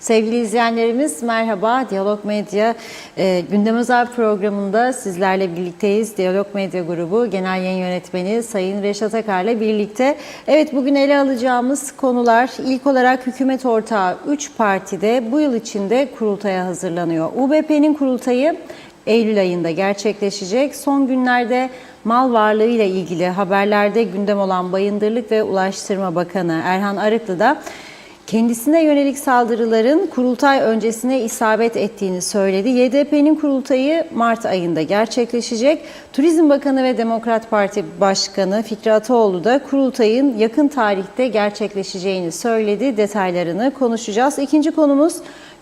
Sevgili izleyenlerimiz merhaba. Diyalog Medya Gündem Özel programında sizlerle birlikteyiz. Diyalog Medya Grubu Genel Yayın Yönetmeni Sayın Reşat Akar'la birlikte. Evet, bugün ele alacağımız konular ilk olarak hükümet ortağı 3 partide bu yıl içinde kurultaya hazırlanıyor. UBP'nin kurultayı Eylül ayında gerçekleşecek. Son günlerde mal varlığı ile ilgili haberlerde gündem olan Bayındırlık ve Ulaştırma Bakanı Erhan Arıklı da kendisine yönelik saldırıların kurultay öncesine isabet ettiğini söyledi. YDP'nin kurultayı Mart ayında gerçekleşecek. Turizm Bakanı ve Demokrat Parti Başkanı Fikri Ataoğlu da kurultayın yakın tarihte gerçekleşeceğini söyledi. Detaylarını konuşacağız. İkinci konumuz,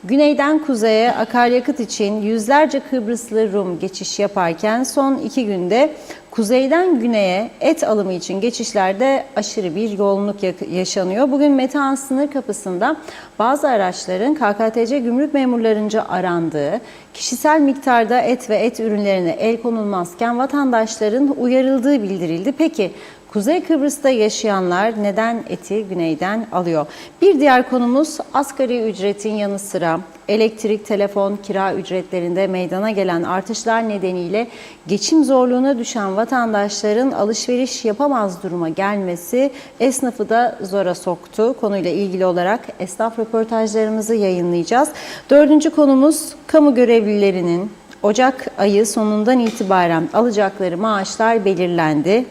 güneyden kuzeye akaryakıt için yüzlerce Kıbrıslı Rum geçiş yaparken son 2 günde kuzeyden güneye et alımı için geçişlerde aşırı bir yoğunluk yaşanıyor. Bugün Metehan sınır kapısında bazı araçların KKTC gümrük memurlarınca arandığı, kişisel miktarda et ve et ürünlerine el konulmazken vatandaşların uyarıldığı bildirildi. Peki Kuzey Kıbrıs'ta yaşayanlar neden eti güneyden alıyor? Bir diğer konumuz, asgari ücretin yanı sıra elektrik, telefon, kira ücretlerinde meydana gelen artışlar nedeniyle geçim zorluğuna düşen vatandaşların alışveriş yapamaz duruma gelmesi esnafı da zora soktu. Konuyla ilgili olarak esnaf röportajlarımızı yayınlayacağız. Dördüncü konumuz, kamu görevlilerinin Ocak ayı sonundan itibaren alacakları maaşlar belirlendi.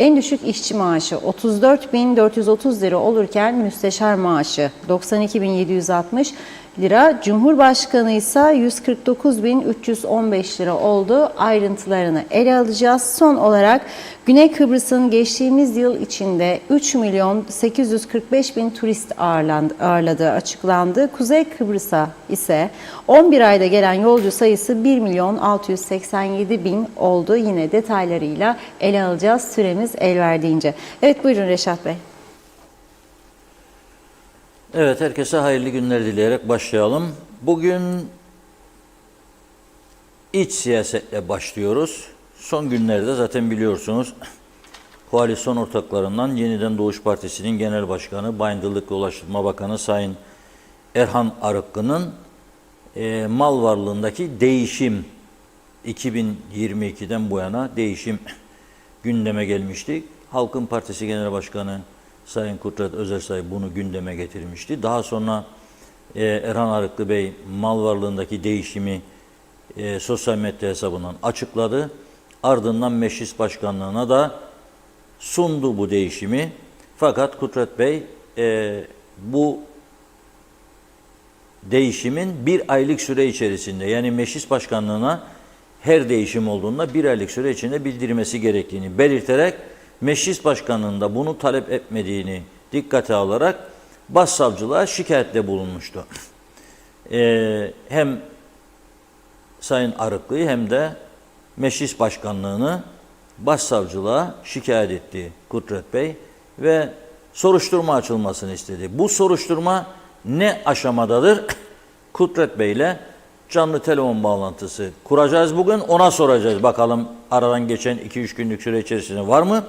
En düşük işçi maaşı 34.430 lira olurken müsteşar maaşı 92.760 lira. Cumhurbaşkanı ise 149.315 lira oldu. Ayrıntılarını ele alacağız. Son olarak Güney Kıbrıs'ın geçtiğimiz yıl içinde 3.845.000 turist ağırladığı açıklandı. Kuzey Kıbrıs'a ise 11 ayda gelen yolcu sayısı 1.687.000 oldu. Yine detaylarıyla ele alacağız süremiz el verdiğince. Evet, buyurun Reşat Bey. Evet, herkese hayırlı günler dileyerek başlayalım. Bugün iç siyasetle başlıyoruz. Son günlerde zaten biliyorsunuz koalisyon ortaklarından Yeniden Doğuş Partisi'nin Genel Başkanı, Bayındırlık ve Ulaştırma Bakanı Sayın Erhan Arıklı'nın mal varlığındaki değişim 2022'den bu yana değişim gündeme gelmişti. Halkın Partisi Genel Başkanı Sayın Kudret Özersay bunu gündeme getirmişti. Daha sonra Erhan Arıklı Bey mal varlığındaki değişimi sosyal medya hesabından açıkladı. Ardından Meclis Başkanlığı'na da sundu bu değişimi. Fakat Kudret Bey bu değişimin 1 aylık süre içerisinde, yani Meclis Başkanlığı'na her değişim olduğunda 1 aylık süre içinde bildirmesi gerektiğini belirterek Meclis Başkanlığı'nda bunu talep etmediğini dikkate alarak başsavcılığa şikayette bulunmuştu. Hem Sayın Arıklı'yı hem de Meclis Başkanlığı'nı başsavcılığa şikayet etti Kudret Bey ve soruşturma açılmasını istedi. Bu soruşturma ne aşamadadır? Kudret Bey ile canlı telefon bağlantısı kuracağız bugün. Ona soracağız. Bakalım aradan geçen 2-3 günlük süre içerisinde var mı?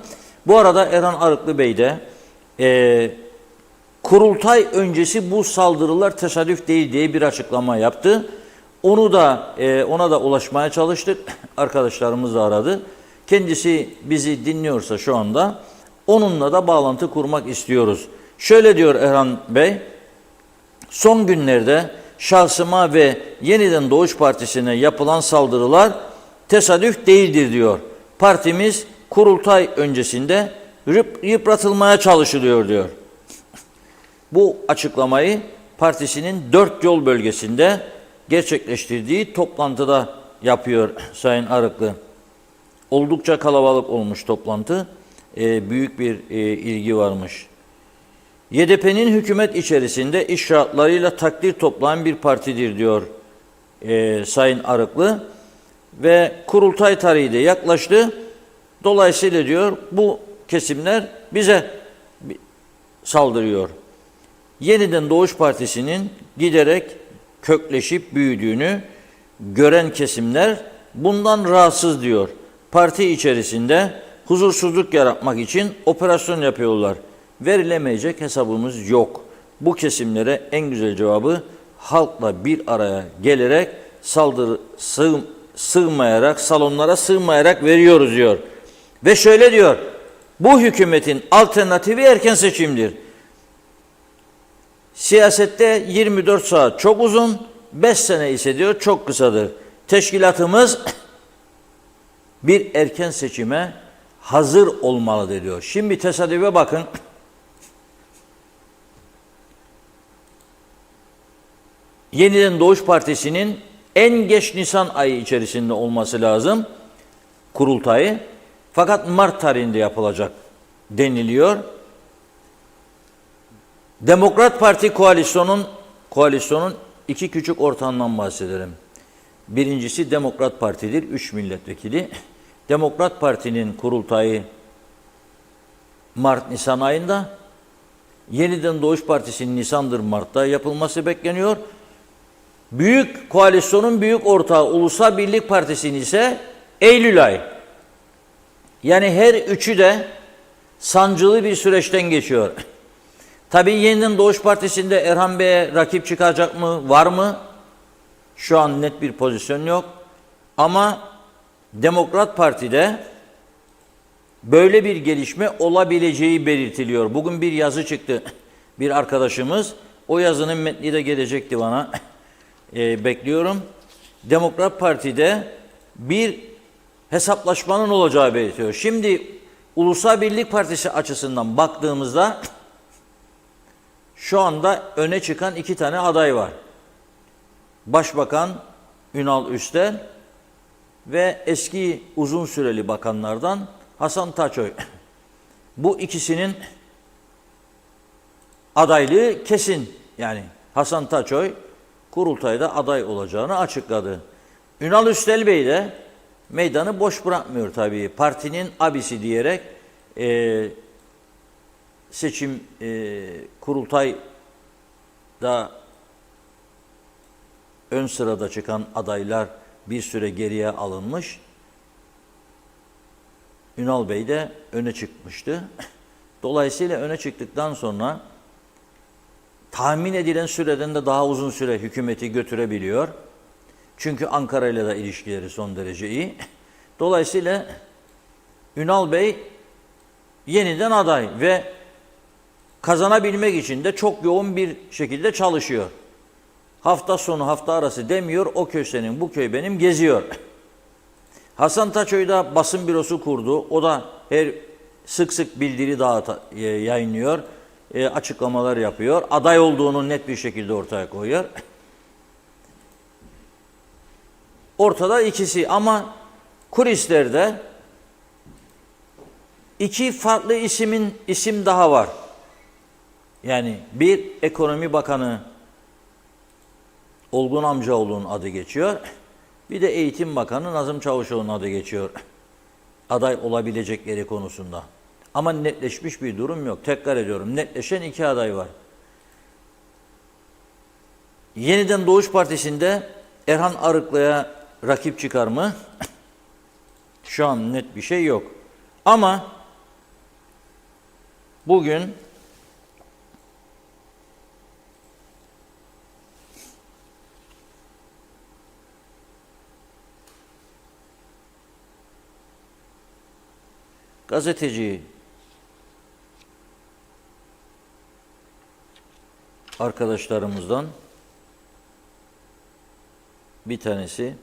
Bu arada Erhan Arıklı Bey de kurultay öncesi bu saldırılar tesadüf değil diye bir açıklama yaptı. Ona da ulaşmaya çalıştık. Arkadaşlarımız da aradı. Kendisi bizi dinliyorsa şu anda onunla da bağlantı kurmak istiyoruz. Şöyle diyor Erhan Bey: son günlerde şahsıma ve Yeniden Doğuş Partisi'ne yapılan saldırılar tesadüf değildir diyor. Partimiz kurultay öncesinde yıpratılmaya çalışılıyor diyor. Bu açıklamayı partisinin 4 yol bölgesinde gerçekleştirdiği toplantıda yapıyor Sayın Arıklı. Oldukça kalabalık olmuş toplantı. Büyük bir ilgi varmış. YDP'nin hükümet içerisinde iş şartlarıyla takdir toplayan bir partidir diyor Sayın Arıklı. Ve kurultay tarihi de yaklaştı. Dolayısıyla diyor bu kesimler bize saldırıyor. Yeniden Doğuş Partisi'nin giderek kökleşip büyüdüğünü gören kesimler bundan rahatsız diyor. Parti içerisinde huzursuzluk yaratmak için operasyon yapıyorlar. Verilemeyecek hesabımız yok. Bu kesimlere en güzel cevabı halkla bir araya gelerek sığmayarak, salonlara sığmayarak veriyoruz diyor. Ve şöyle diyor, bu hükümetin alternatifi erken seçimdir. Siyasette 24 saat çok uzun, 5 sene ise diyor çok kısadır. Teşkilatımız bir erken seçime hazır olmalıdır diyor. Şimdi tesadüfe bakın. Yeniden Doğuş Partisi'nin en geç Nisan ayı içerisinde olması lazım kurultayı. Fakat Mart tarihinde yapılacak deniliyor. Demokrat Parti koalisyonun iki küçük ortağından bahsedelim. Birincisi Demokrat Parti'dir, 3 milletvekili. Demokrat Parti'nin kurultayı Mart-Nisan ayında, Yeniden Doğuş Partisi'nin Nisan'dır Mart'ta yapılması bekleniyor. Büyük koalisyonun büyük ortağı Ulusal Birlik Partisi'nin ise Eylül ayı. Yani her üçü de sancılı bir süreçten geçiyor. Tabii Yeniden Doğuş Partisi'nde Erhan Bey'e rakip çıkacak mı, var mı? Şu an net bir pozisyon yok. Ama Demokrat Parti'de böyle bir gelişme olabileceği belirtiliyor. Bugün bir yazı çıktı. Bir arkadaşımız, o yazının metni de gelecekti bana. Bekliyorum. Demokrat Parti'de bir hesaplaşmanın olacağı belirtiyor. Şimdi Ulusal Birlik Partisi açısından baktığımızda şu anda öne çıkan 2 tane aday var. Başbakan Ünal Üstel ve eski uzun süreli bakanlardan Hasan Taçoy. Bu ikisinin adaylığı kesin. Yani Hasan Taçoy kurultayda aday olacağını açıkladı. Ünal Üstel Bey de meydanı boş bırakmıyor tabii. Partinin abisi diyerek seçim kurultayda ön sırada çıkan adaylar bir süre geriye alınmış. Ünal Bey de öne çıkmıştı. Dolayısıyla öne çıktıktan sonra tahmin edilen süreden de daha uzun süre hükümeti götürebiliyor. Çünkü Ankara ile de ilişkileri son derece iyi. Dolayısıyla Ünal Bey yeniden aday ve kazanabilmek için de çok yoğun bir şekilde çalışıyor. Hafta sonu, hafta arası demiyor, o köy senin, bu köy benim geziyor. Hasan Taçoy da basın bürosu kurdu. O da sık sık bildiri yayınlıyor, açıklamalar yapıyor. Aday olduğunu net bir şekilde ortaya koyuyor. Ortada ikisi ama kulislerde 2 farklı isim daha var. Yani bir Ekonomi Bakanı Olgun Amcaoğlu'nun adı geçiyor. Bir de Eğitim Bakanı Nazım Çavuşoğlu'nun adı geçiyor. Aday olabilecekleri konusunda. Ama netleşmiş bir durum yok. Tekrar ediyorum. Netleşen 2 aday var. Yeniden Doğuş Partisi'nde Erhan Arıklı'ya rakip çıkar mı? Şu an net bir şey yok. Ama bugün gazeteci arkadaşlarımızdan bir tanesi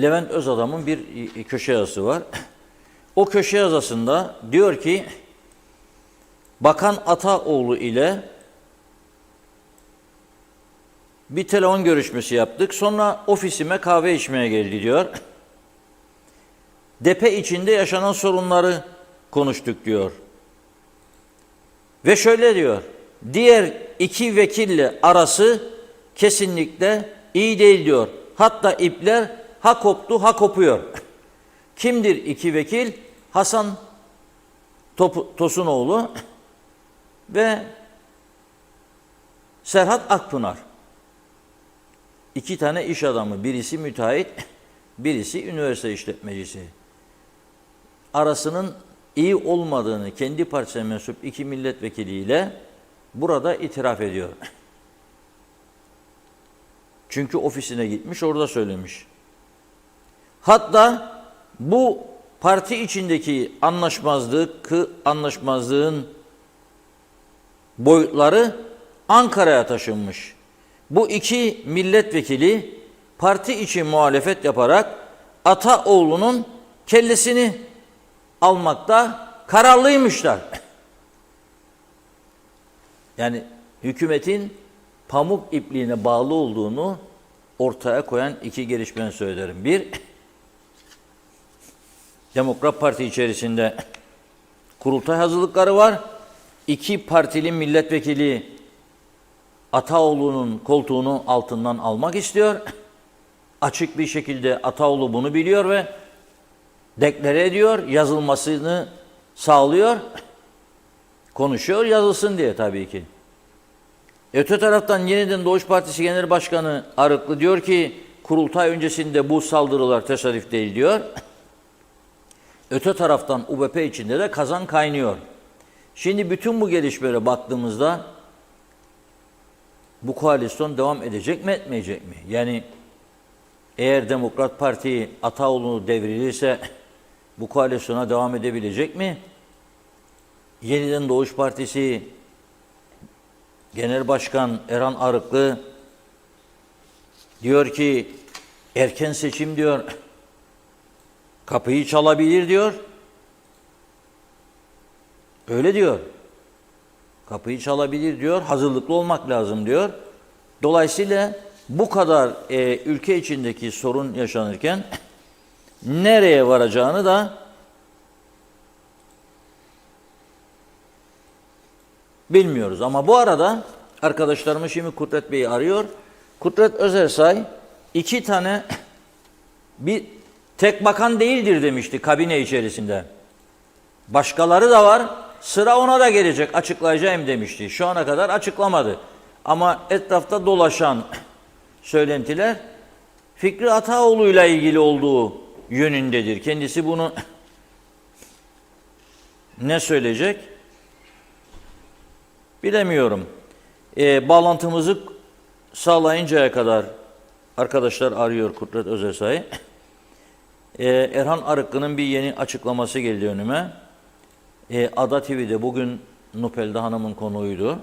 Levent Özadam'ın bir köşe yazısı var. O köşe yazısında diyor ki Bakan Ataoğlu ile bir telefon görüşmesi yaptık. Sonra ofisime kahve içmeye geldi diyor. Depe içinde yaşanan sorunları konuştuk diyor. Ve şöyle diyor. Diğer 2 vekille arası kesinlikle iyi değil diyor. Hatta ipler ha koptu ha kopuyor. Kimdir 2 vekil? Hasan Tosunoğlu ve Serhat Akpınar. İki tane iş adamı, birisi müteahhit, birisi üniversite işletmecisi. Arasının iyi olmadığını kendi partisine mensup iki milletvekiliyle burada itiraf ediyor. Çünkü ofisine gitmiş, orada söylemiş. Hatta bu parti içindeki anlaşmazlığın boyutları Ankara'ya taşınmış. Bu iki milletvekili parti içi muhalefet yaparak Ataoğlu'nun kellesini almakta kararlıymışlar. Yani hükümetin pamuk ipliğine bağlı olduğunu ortaya koyan iki gelişmeyi söylerim. Bir, Demokrat Parti içerisinde kurultay hazırlıkları var. İki partili milletvekili Ataoğlu'nun koltuğunu altından almak istiyor. Açık bir şekilde Ataoğlu bunu biliyor ve deklare ediyor, yazılmasını sağlıyor. Konuşuyor, yazılsın diye tabii ki. Öte taraftan Yeniden Doğuş Partisi Genel Başkanı Arıklı diyor ki kurultay öncesinde bu saldırılar tesadüf değil diyor. Öte taraftan UBP içinde de kazan kaynıyor. Şimdi bütün bu gelişmelere baktığımızda bu koalisyon devam edecek mi etmeyecek mi? Yani eğer Demokrat Parti Ataoğlu'nu devrilirse bu koalisyona devam edebilecek mi? Yeniden Doğuş Partisi Genel Başkan Erhan Arıklı diyor ki erken seçim diyor, kapıyı çalabilir diyor. Öyle diyor. Kapıyı çalabilir diyor, hazırlıklı olmak lazım diyor. Dolayısıyla bu kadar ülke içindeki sorun yaşanırken nereye varacağını da bilmiyoruz. Ama bu arada arkadaşlarımız şimdi Kudret Bey'i arıyor. Kudret Özersay iki tane bir tek bakan değildir demişti kabine içerisinde. Başkaları da var. Sıra ona da gelecek, açıklayacağım demişti. Şu ana kadar açıklamadı. Ama etrafta dolaşan söylentiler Fikri Ataoğlu'yla ilgili olduğu yönündedir. Kendisi bunu ne söyleyecek bilemiyorum. Bağlantımızı sağlayıncaya kadar arkadaşlar arıyor Kudret Özersay'ı. Erhan Arıklı'nın bir yeni açıklaması geldi önüme. Ada TV'de bugün Nupel'de Hanım'ın konuğuydu.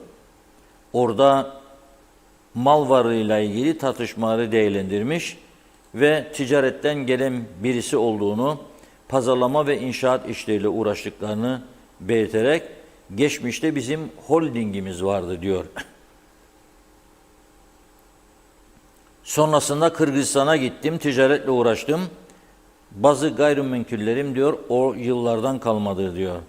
Orada mal varlığıyla ilgili tartışmaları değerlendirmiş ve ticaretten gelen birisi olduğunu, pazarlama ve inşaat işleriyle uğraştıklarını belirterek geçmişte bizim holdingimiz vardı diyor. Sonrasında Kırgızistan'a gittim, ticaretle uğraştım. Bazı gayrimenkullerim diyor o yıllardan kalmadır diyor.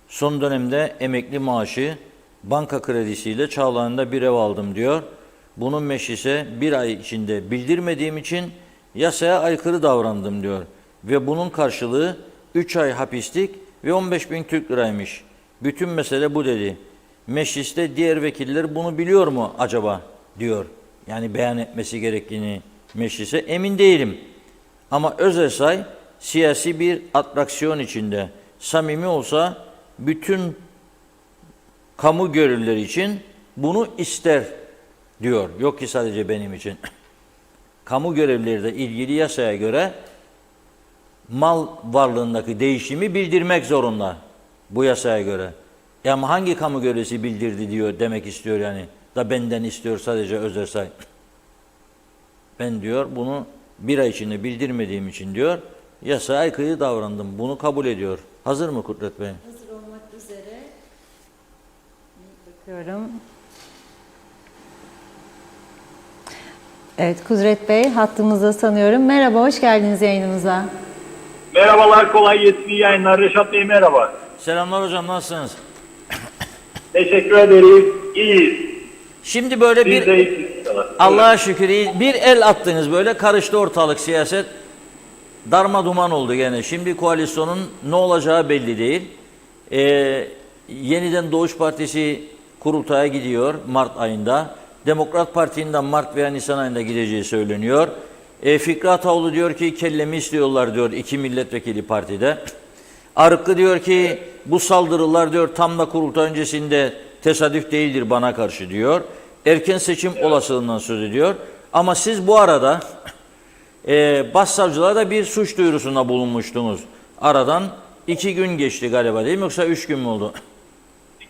Son dönemde emekli maaşı banka kredisiyle Çağlayan'da bir ev aldım diyor. Bunun meclise bir ay içinde bildirmediğim için yasaya aykırı davrandım diyor. Ve bunun karşılığı 3 ay hapislik ve 15.000 Türk liraymış. Bütün mesele bu dedi. Mecliste diğer vekiller bunu biliyor mu acaba diyor. Yani beyan etmesi gerektiğini meclise emin değilim. Ama Özersay siyasi bir atraksiyon içinde samimi olsa bütün kamu görevlileri için bunu ister diyor. Yok ki sadece benim için. Kamu görevlileri de ilgili yasaya göre mal varlığındaki değişimi bildirmek zorunda bu yasaya göre. Ama hangi kamu görevlisi bildirdi diyor demek istiyor yani. Da benden istiyor sadece Özersay. Ben diyor bunu bir ay içinde bildirmediğim için diyor yasaya aykırı davrandım. Bunu kabul ediyor. Hazır mı Kudret Bey? Hazır olmak üzere. Bakıyorum. Evet Kudret Bey hattımızda sanıyorum. Merhaba, hoş geldiniz yayınımıza. Merhabalar, kolay gelsin, iyi yayınlar. Reşat Bey merhaba. Selamlar hocam, nasılsınız? Teşekkür ederiz, iyiyiz. Şimdi böyle Biz de iyiyiz. Allah'a şükür bir el attınız, böyle karıştı ortalık, siyaset darma duman oldu gene. Şimdi koalisyonun ne olacağı belli değil. Yeniden Doğuş Partisi kurultaya gidiyor Mart ayında. Demokrat Parti'nden Mart veya Nisan ayında gideceği söyleniyor. Fikri Ataoğlu diyor ki kellemi istiyorlar diyor 2 milletvekili partide. Arıklı diyor ki bu saldırılar diyor tam da kurultay öncesinde tesadüf değildir bana karşı diyor. Erken seçim olasılığından söz ediyor. Ama siz bu arada başsavcılığa da bir suç duyurusunda bulunmuştunuz. Aradan 2 gün geçti galiba değil mi yoksa 3 gün mü oldu?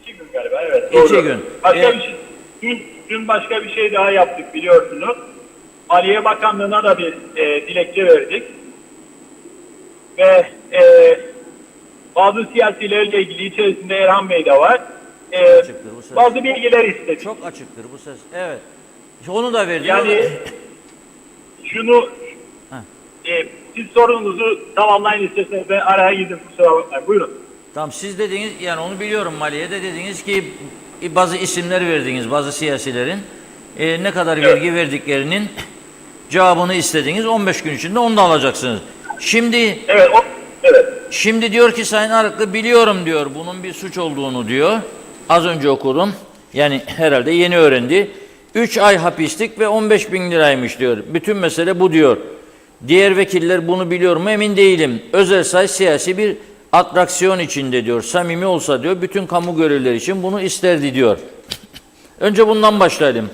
2 gün galiba, evet. 2 Doğru. gün. Başka bir şey, dün başka bir şey daha yaptık biliyorsunuz. Maliye Bakanlığı'na da bir dilekçe verdik. Ve bazı siyasilerle ilgili içerisinde Erhan Bey de var. Açıktır bu ses. Bazı bilgiler istedik. Çok açıktır bu ses. Evet. Onu da verdi. Yani şunu siz sorununuzu tamamlayın isterseniz ben araya girdim, kusura bakmayın. Buyurun. Tamam siz dediniz yani onu biliyorum Maliye'de dediniz ki bazı isimler verdiniz bazı siyasilerin ne kadar vergi verdiklerinin cevabını istediniz 15 gün içinde onu da alacaksınız. Şimdi Evet, evet. Şimdi diyor ki Sayın Arıklı biliyorum diyor bunun bir suç olduğunu diyor. Az önce okudum. Yani herhalde yeni öğrendi. 3 ay hapislik ve 15.000 liraymış diyor. Bütün mesele bu diyor. Diğer vekiller bunu biliyor mu emin değilim. Özelsay siyasi bir atraksiyon içinde diyor. Samimi olsa diyor bütün kamu görevlileri için bunu isterdi diyor. Önce bundan başlayalım.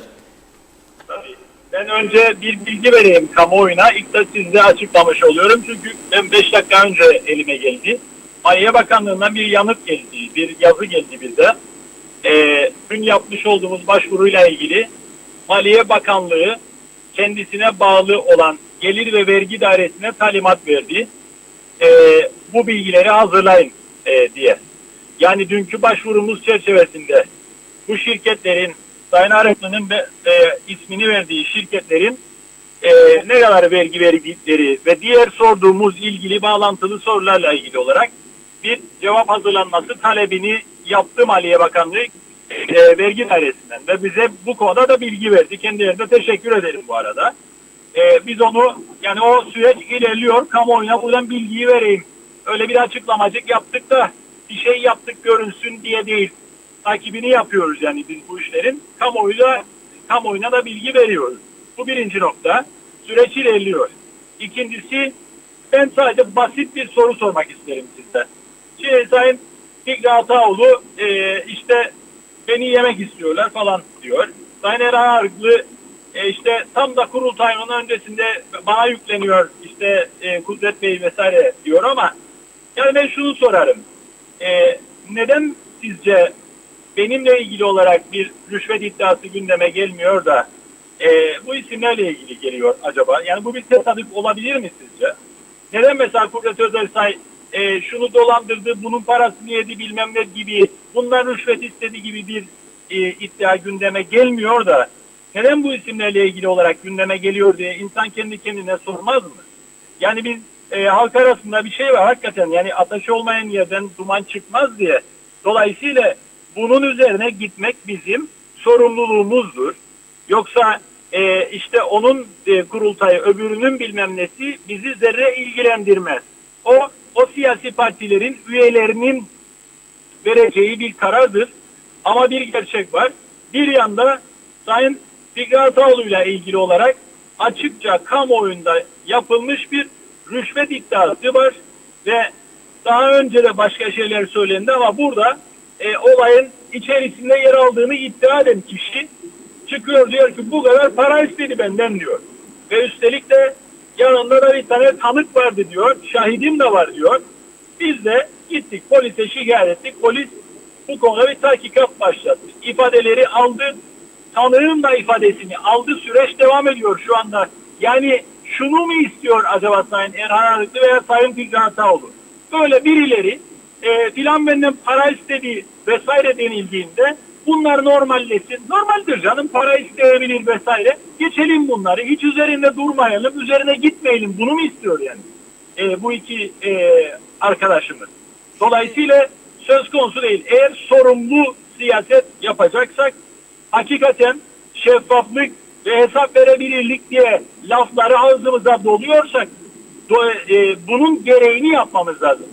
Ben önce bir bilgi vereyim kamuoyuna. İlk de size açıklamış oluyorum. Çünkü ben 5 dakika önce elime geldi. Maliye Bakanlığı'ndan bir yanıt geldi. Bir yazı geldi bize. Dün yapmış olduğumuz başvuruyla ilgili Maliye Bakanlığı kendisine bağlı olan Gelir ve Vergi Dairesi'ne talimat verdi. Bu bilgileri hazırlayın diye. Yani dünkü başvurumuz çerçevesinde bu şirketlerin Sayın Arıklı'nın ismini verdiği şirketlerin ne kadar vergi verdikleri ve diğer sorduğumuz ilgili bağlantılı sorularla ilgili olarak bir cevap hazırlanması talebini yaptı Maliye Bakanlığı Vergi Dairesi'nden ve bize bu konuda da bilgi verdi. Kendilerine teşekkür ederim bu arada. Biz onu yani o süreç ilerliyor. Kamuoyuna buradan bilgiyi vereyim. Öyle bir açıklamacık yaptık da bir şey yaptık görünsün diye değil. Takibini yapıyoruz yani biz bu işlerin. Kamuoyuna da bilgi veriyoruz. Bu birinci nokta. Süreç ilerliyor. İkincisi ben sadece basit bir soru sormak isterim sizden. Şimdi Sayın Fikri Ataoğlu işte beni yemek istiyorlar falan diyor. Sayın Erhan Arıklı işte tam da kurultayın öncesinde bana yükleniyor işte Kudret Bey vesaire diyor ama yani ben şunu sorarım. Neden sizce benimle ilgili olarak bir rüşvet iddiası gündeme gelmiyor da bu isimlerle ilgili geliyor acaba? Yani bu bir tesadüf olabilir mi sizce? Neden mesela Kudret Özelsay şunu dolandırdı, bunun parasını yedi bilmem ne gibi, bundan rüşvet istedi gibi bir iddia gündeme gelmiyor da neden bu isimlerle ilgili olarak gündeme geliyor diye insan kendi kendine sormaz mı? Yani biz halk arasında bir şey var hakikaten yani ateş olmayan yerden duman çıkmaz diye. Dolayısıyla bunun üzerine gitmek bizim sorumluluğumuzdur. Yoksa işte onun kurultayı öbürünün bilmem nesi bizi zerre ilgilendirmez. O siyasi partilerin üyelerinin vereceği bir karardır. Ama bir gerçek var. Bir yanda Sayın Fikri Ataoğlu ile ilgili olarak açıkça kamuoyunda yapılmış bir rüşvet iddiası var ve daha önce de başka şeyler söylendi ama burada olayın içerisinde yer aldığını iddia eden kişi çıkıyor diyor ki bu kadar para istedi benden diyor. Ve üstelik de yanında da bir tane tanık vardı diyor. Şahidim de var diyor. Biz de gittik polise şikayet ettik. Polis bu konuda bir tahkikat başlattı. İfadeleri aldı. Tanığın da ifadesini aldı. Süreç devam ediyor şu anda. Yani şunu mu istiyor acaba Sayın Erhan Arıklı veya Sayın Fikri Ataoğlu? Böyle birileri filan benden para istediği vesaire denildiğinde bunlar normalleşsin. Normaldir canım para isteyebilir vesaire. Geçelim bunları. Hiç üzerinde durmayalım. Üzerine gitmeyelim. Bunu mu istiyor yani? Bu iki arkadaşımız. Dolayısıyla söz konusu değil. Eğer sorumlu siyaset yapacaksak hakikaten şeffaflık ve hesap verebilirlik diye lafları ağzımıza doluyorsak bunun gereğini yapmamız lazım.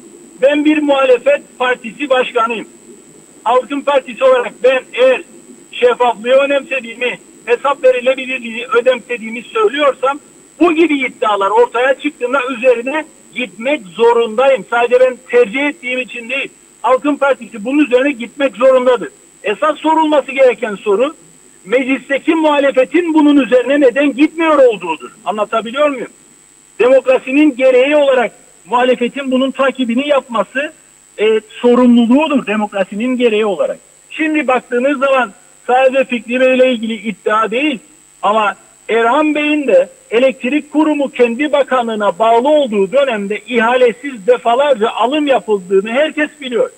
Ben bir muhalefet partisi başkanıyım. Halkın Partisi olarak ben eğer şeffaflığı önemsediğimi, hesap verilebilirliği önemsediğimi söylüyorsam, bu gibi iddialar ortaya çıktığında üzerine gitmek zorundayım. Sadece ben tercih ettiğim için değil. Halkın Partisi bunun üzerine gitmek zorundadır. Esas sorulması gereken soru, meclisteki muhalefetin bunun üzerine neden gitmiyor olduğudur. Anlatabiliyor muyum? Demokrasinin gereği olarak muhalefetin bunun takibini yapması sorumluluğudur demokrasinin gereği olarak. Şimdi baktığınız zaman sadece Fikri Bey ile ilgili iddia değil ama Erhan Bey'in de elektrik kurumu kendi bakanlığına bağlı olduğu dönemde ihalesiz defalarca alım yapıldığını herkes biliyor.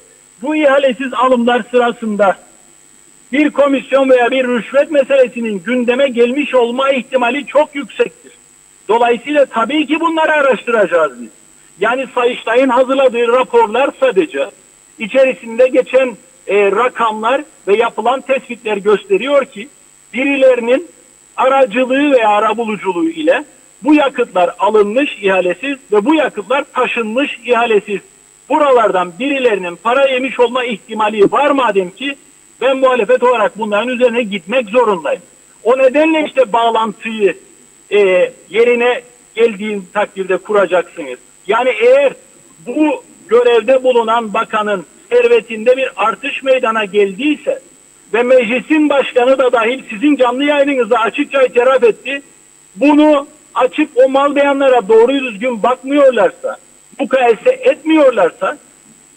Bu ihalesiz alımlar sırasında bir komisyon veya bir rüşvet meselesinin gündeme gelmiş olma ihtimali çok yüksektir. Dolayısıyla tabii ki bunları araştıracağız biz. Yani Sayıştay'ın hazırladığı raporlar sadece içerisinde geçen rakamlar ve yapılan tespitler gösteriyor ki birilerinin aracılığı veya arabuluculuğu ile bu yakıtlar alınmış ihalesiz ve bu yakıtlar taşınmış ihalesiz. Buralardan birilerinin para yemiş olma ihtimali var madem ki ben muhalefet olarak bunların üzerine gitmek zorundayım. O nedenle işte bağlantıyı yerine geldiğin takdirde kuracaksınız. Yani eğer bu görevde bulunan bakanın servetinde bir artış meydana geldiyse ve meclisin başkanı da dahil sizin canlı yayınınızda açıkça itiraf etti, bunu açıp o mal beyanlara doğru düzgün bakmıyorlarsa, mukayese etmiyorlarsa,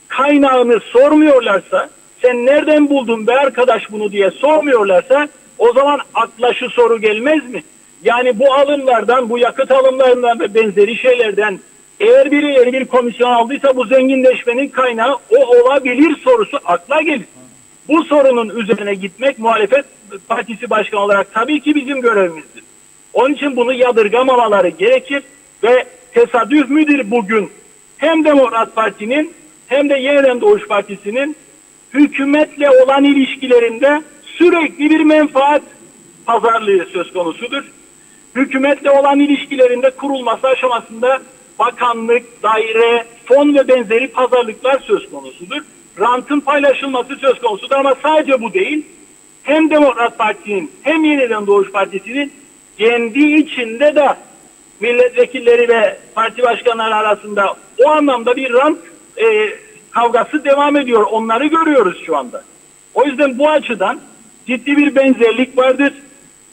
kaynağını sormuyorlarsa, sen nereden buldun be arkadaş bunu diye sormuyorlarsa, o zaman akla şu soru gelmez mi? Yani bu alımlardan, bu yakıt alımlarından ve benzeri şeylerden eğer birileri bir komisyon aldıysa bu zenginleşmenin kaynağı o olabilir sorusu akla gelir. Bu sorunun üzerine gitmek muhalefet partisi başkanı olarak tabii ki bizim görevimizdir. Onun için bunu yadırgamamaları gerekir ve tesadüf müdür bugün hem Demokrat Parti'nin hem de Yeniden Doğuş Partisi'nin hükümetle olan ilişkilerinde sürekli bir menfaat pazarlığı söz konusudur. Hükümetle olan ilişkilerinde kurulması aşamasında bakanlık, daire, fon ve benzeri pazarlıklar söz konusudur. Rantın paylaşılması söz konusudur ama sadece bu değil. Hem Demokrat Parti'nin hem Yeniden Doğuş Partisi'nin kendi içinde de milletvekilleri ve parti başkanları arasında o anlamda bir rant kavgası devam ediyor. Onları görüyoruz şu anda. O yüzden bu açıdan ciddi bir benzerlik vardır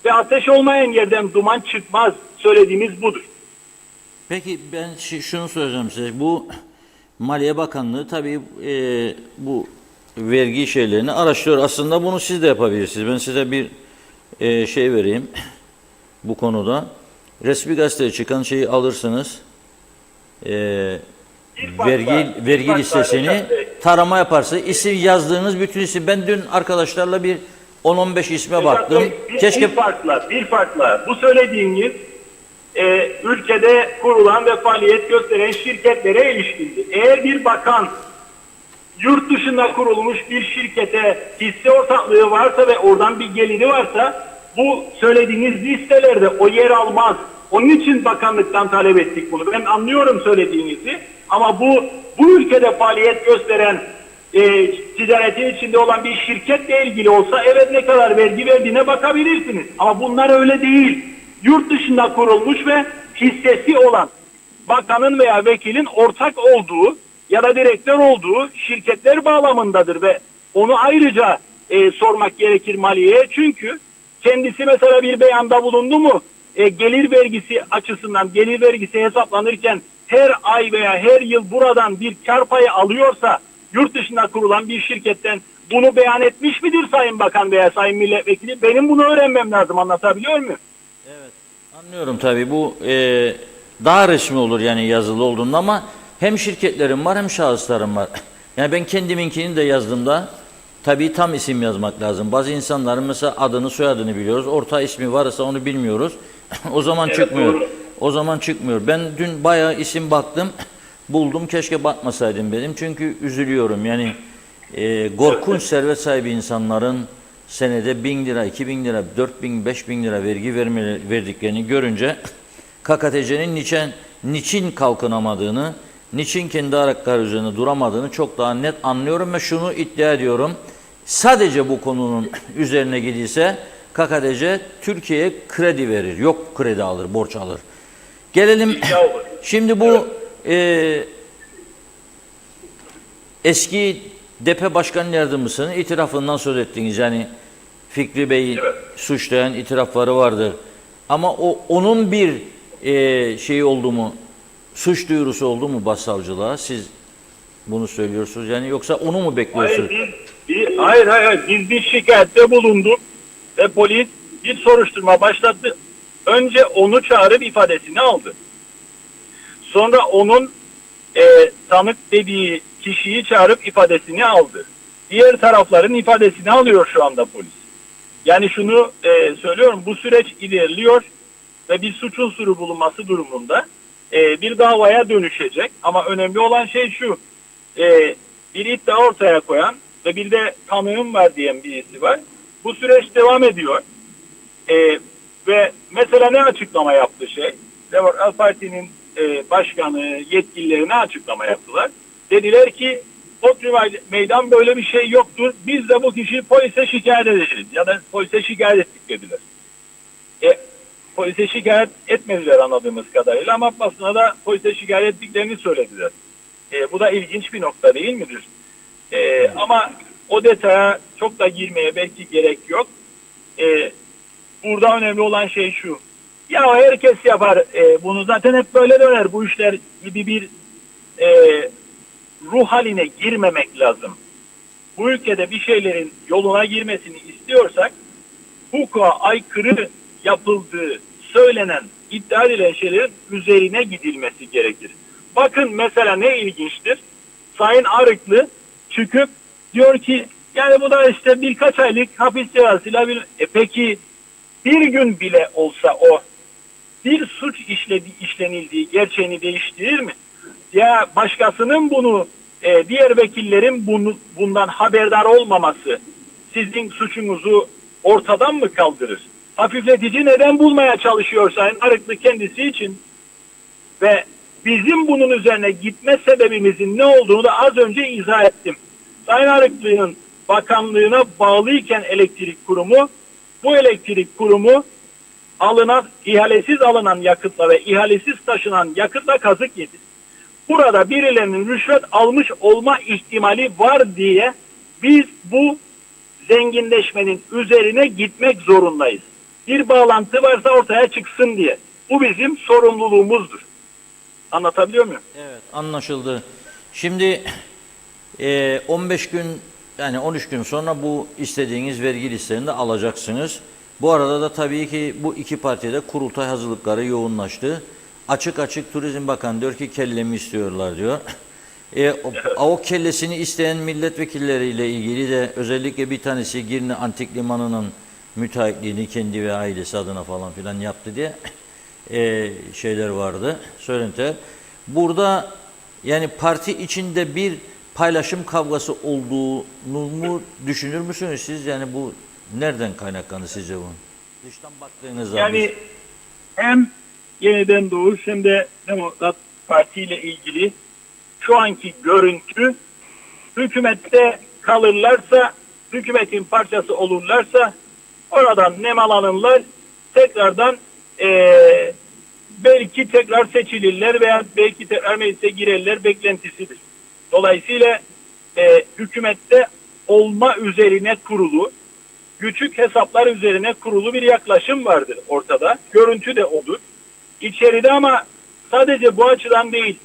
ve ateş olmayan yerden duman çıkmaz. Söylediğimiz budur. Peki ben şunu söyleyeceğim size. Bu Maliye Bakanlığı tabii bu vergi şeylerini araştırıyor. Aslında bunu siz de yapabilirsiniz. Ben size bir şey vereyim bu konuda. Resmi gazeteye çıkan şeyi alırsınız. Vergi listesini tarama yaparsa isim yazdığınız bütün isim. Ben dün arkadaşlarla bir 10-15 isme baktım. Keşke bir farkla bu söylediğiniz ülkede kurulan ve faaliyet gösteren şirketlere ilişkindir. Eğer bir bakan yurt dışında kurulmuş bir şirkete hisse ortaklığı varsa ve oradan bir geliri varsa bu söylediğiniz listelerde o yer almaz. Onun için bakanlıktan talep ettik bunu. Ben anlıyorum söylediğinizi ama bu ülkede faaliyet gösteren ticaretin içinde olan bir şirketle ilgili olsa evet ne kadar vergi verdiğine bakabilirsiniz. Ama bunlar öyle değil. Yurt dışında kurulmuş ve hissesi olan bakanın veya vekilin ortak olduğu ya da direktör olduğu şirketler bağlamındadır ve onu ayrıca sormak gerekir maliyeye. Çünkü kendisi mesela bir beyanda bulundu mu gelir vergisi açısından gelir vergisi hesaplanırken her ay veya her yıl buradan bir kar payı alıyorsa yurt dışında kurulan bir şirketten bunu beyan etmiş midir Sayın Bakan veya Sayın Milletvekili? Benim bunu öğrenmem lazım, anlatabiliyor muyum? Evet, anlıyorum tabii bu daha resmi olur yani yazılı olduğunda ama hem şirketlerim var hem şahıslarım var. Yani ben kendiminkini de yazdığımda tabii tam isim yazmak lazım. Bazı insanların mesela adını soyadını biliyoruz. Orta ismi varsa onu bilmiyoruz. O zaman evet, çıkmıyor. Doğru. O zaman çıkmıyor. Ben dün bayağı isim baktım. Buldum. Keşke bakmasaydım dedim. Çünkü üzülüyorum. Yani korkunç servet sahibi insanların senede 1000 lira, 2000 lira, 4000, 5000 lira vergi verdiklerini görünce KKTC'nin niçin kalkınamadığını, niçin kendi ayakları üzerine duramadığını çok daha net anlıyorum ve şunu iddia ediyorum. Sadece bu konunun üzerine gidilse KKTC Türkiye'ye kredi verir. Yok kredi alır, borç alır. Gelelim İnşallah olur. şimdi bu eski DP Başkan Yardımcısının itirafından söz ettiniz. Yani Fikri Bey'i suçlayan itirafları vardır. Ama onun bir şeyi oldu mu, suç duyurusu oldu mu başsavcılığa? Siz bunu söylüyorsunuz yani, yoksa onu mu bekliyorsunuz? Hayır. Biz bir şikayette bulunduk ve polis bir soruşturma başlattı. Önce onu çağırıp ifadesini aldı. Sonra onun tanık dediği kişiyi çağırıp ifadesini aldı. Diğer tarafların ifadesini alıyor şu anda polis. Yani şunu söylüyorum, bu süreç ilerliyor ve bir suç unsuru bulunması durumunda bir davaya dönüşecek. Ama önemli olan şey şu, bir iddia ortaya koyan ve bir de tanığım var diyen birisi var. Bu süreç devam ediyor. Ve mesela ne açıklama yaptı Demokrat Parti'nin başkanı, yetkililerine açıklama yaptılar. Dediler ki Otlu Meydan böyle bir şey yoktur. Biz de bu kişiyi polise şikayet edeceğiz. Ya da polise şikayet ettik dediler. Polise şikayet etmediler anladığımız kadarıyla ama basına da polise şikayet ettiklerini söylediler. Bu da ilginç bir nokta değil midir? Ama o detaya çok da girmeye belki gerek yok. Burada önemli olan şey şu. Ya herkes yapar bunu, zaten hep böyle döner bu işler gibi bir ruh haline girmemek lazım. Bu ülkede bir şeylerin yoluna girmesini istiyorsak hukuka aykırı yapıldığı söylenen, iddia edilen şeylerin üzerine gidilmesi gerekir. Bakın mesela ne ilginçtir. Sayın Arıklı çıkıp diyor ki yani bu da işte birkaç aylık hapis cezasıyla peki bir gün bile olsa o bir suç işlenildiği gerçeğini değiştirir mi? Ya başkasının bunu diğer vekillerin bundan haberdar olmaması sizin suçunuzu ortadan mı kaldırır? Hafifletici neden bulmaya çalışıyor Sayın Arıklı kendisi için? Ve bizim bunun üzerine gitme sebebimizin ne olduğunu da az önce izah ettim. Sayın Arıklı'nın bakanlığına bağlıyken elektrik kurumu, bu elektrik kurumu ihalesiz alınan yakıtla ve ihalesiz taşınan yakıtla kazık yedi. Burada birilerinin rüşvet almış olma ihtimali var diye biz bu zenginleşmenin üzerine gitmek zorundayız. Bir bağlantı varsa ortaya çıksın diye. Bu bizim sorumluluğumuzdur. Anlatabiliyor muyum? Evet, anlaşıldı. Şimdi 15 gün yani 13 gün sonra bu istediğiniz vergi listelerini de alacaksınız. Bu arada da tabii ki bu iki partide kurultay hazırlıkları yoğunlaştı. Açık açık Turizm Bakanı diyor ki kellemi istiyorlar diyor. O kellesini isteyen milletvekilleriyle ilgili de özellikle bir tanesi Girne Antik Limanı'nın müteahhitliğini kendi ve ailesi adına falan filan yaptı diye şeyler vardı, söylentiler. Burada yani parti içinde bir paylaşım kavgası olduğunu mu düşünür müsünüz siz? Yani bu nereden kaynaklandı sizce bu? Dıştan baktığınızda yani hem Yeniden Doğuş hem de Demokrat Parti ile ilgili şu anki görüntü, hükümette kalırlarsa, hükümetin parçası olurlarsa oradan nemalanırlar, tekrardan belki tekrar seçilirler veya belki tekrar meclise girerler beklentisidir. Dolayısıyla hükümette olma üzerine kurulu, küçük hesaplar üzerine kurulu bir yaklaşım vardır ortada. Görüntü de odur. İçeride ama sadece bu açıdan değil,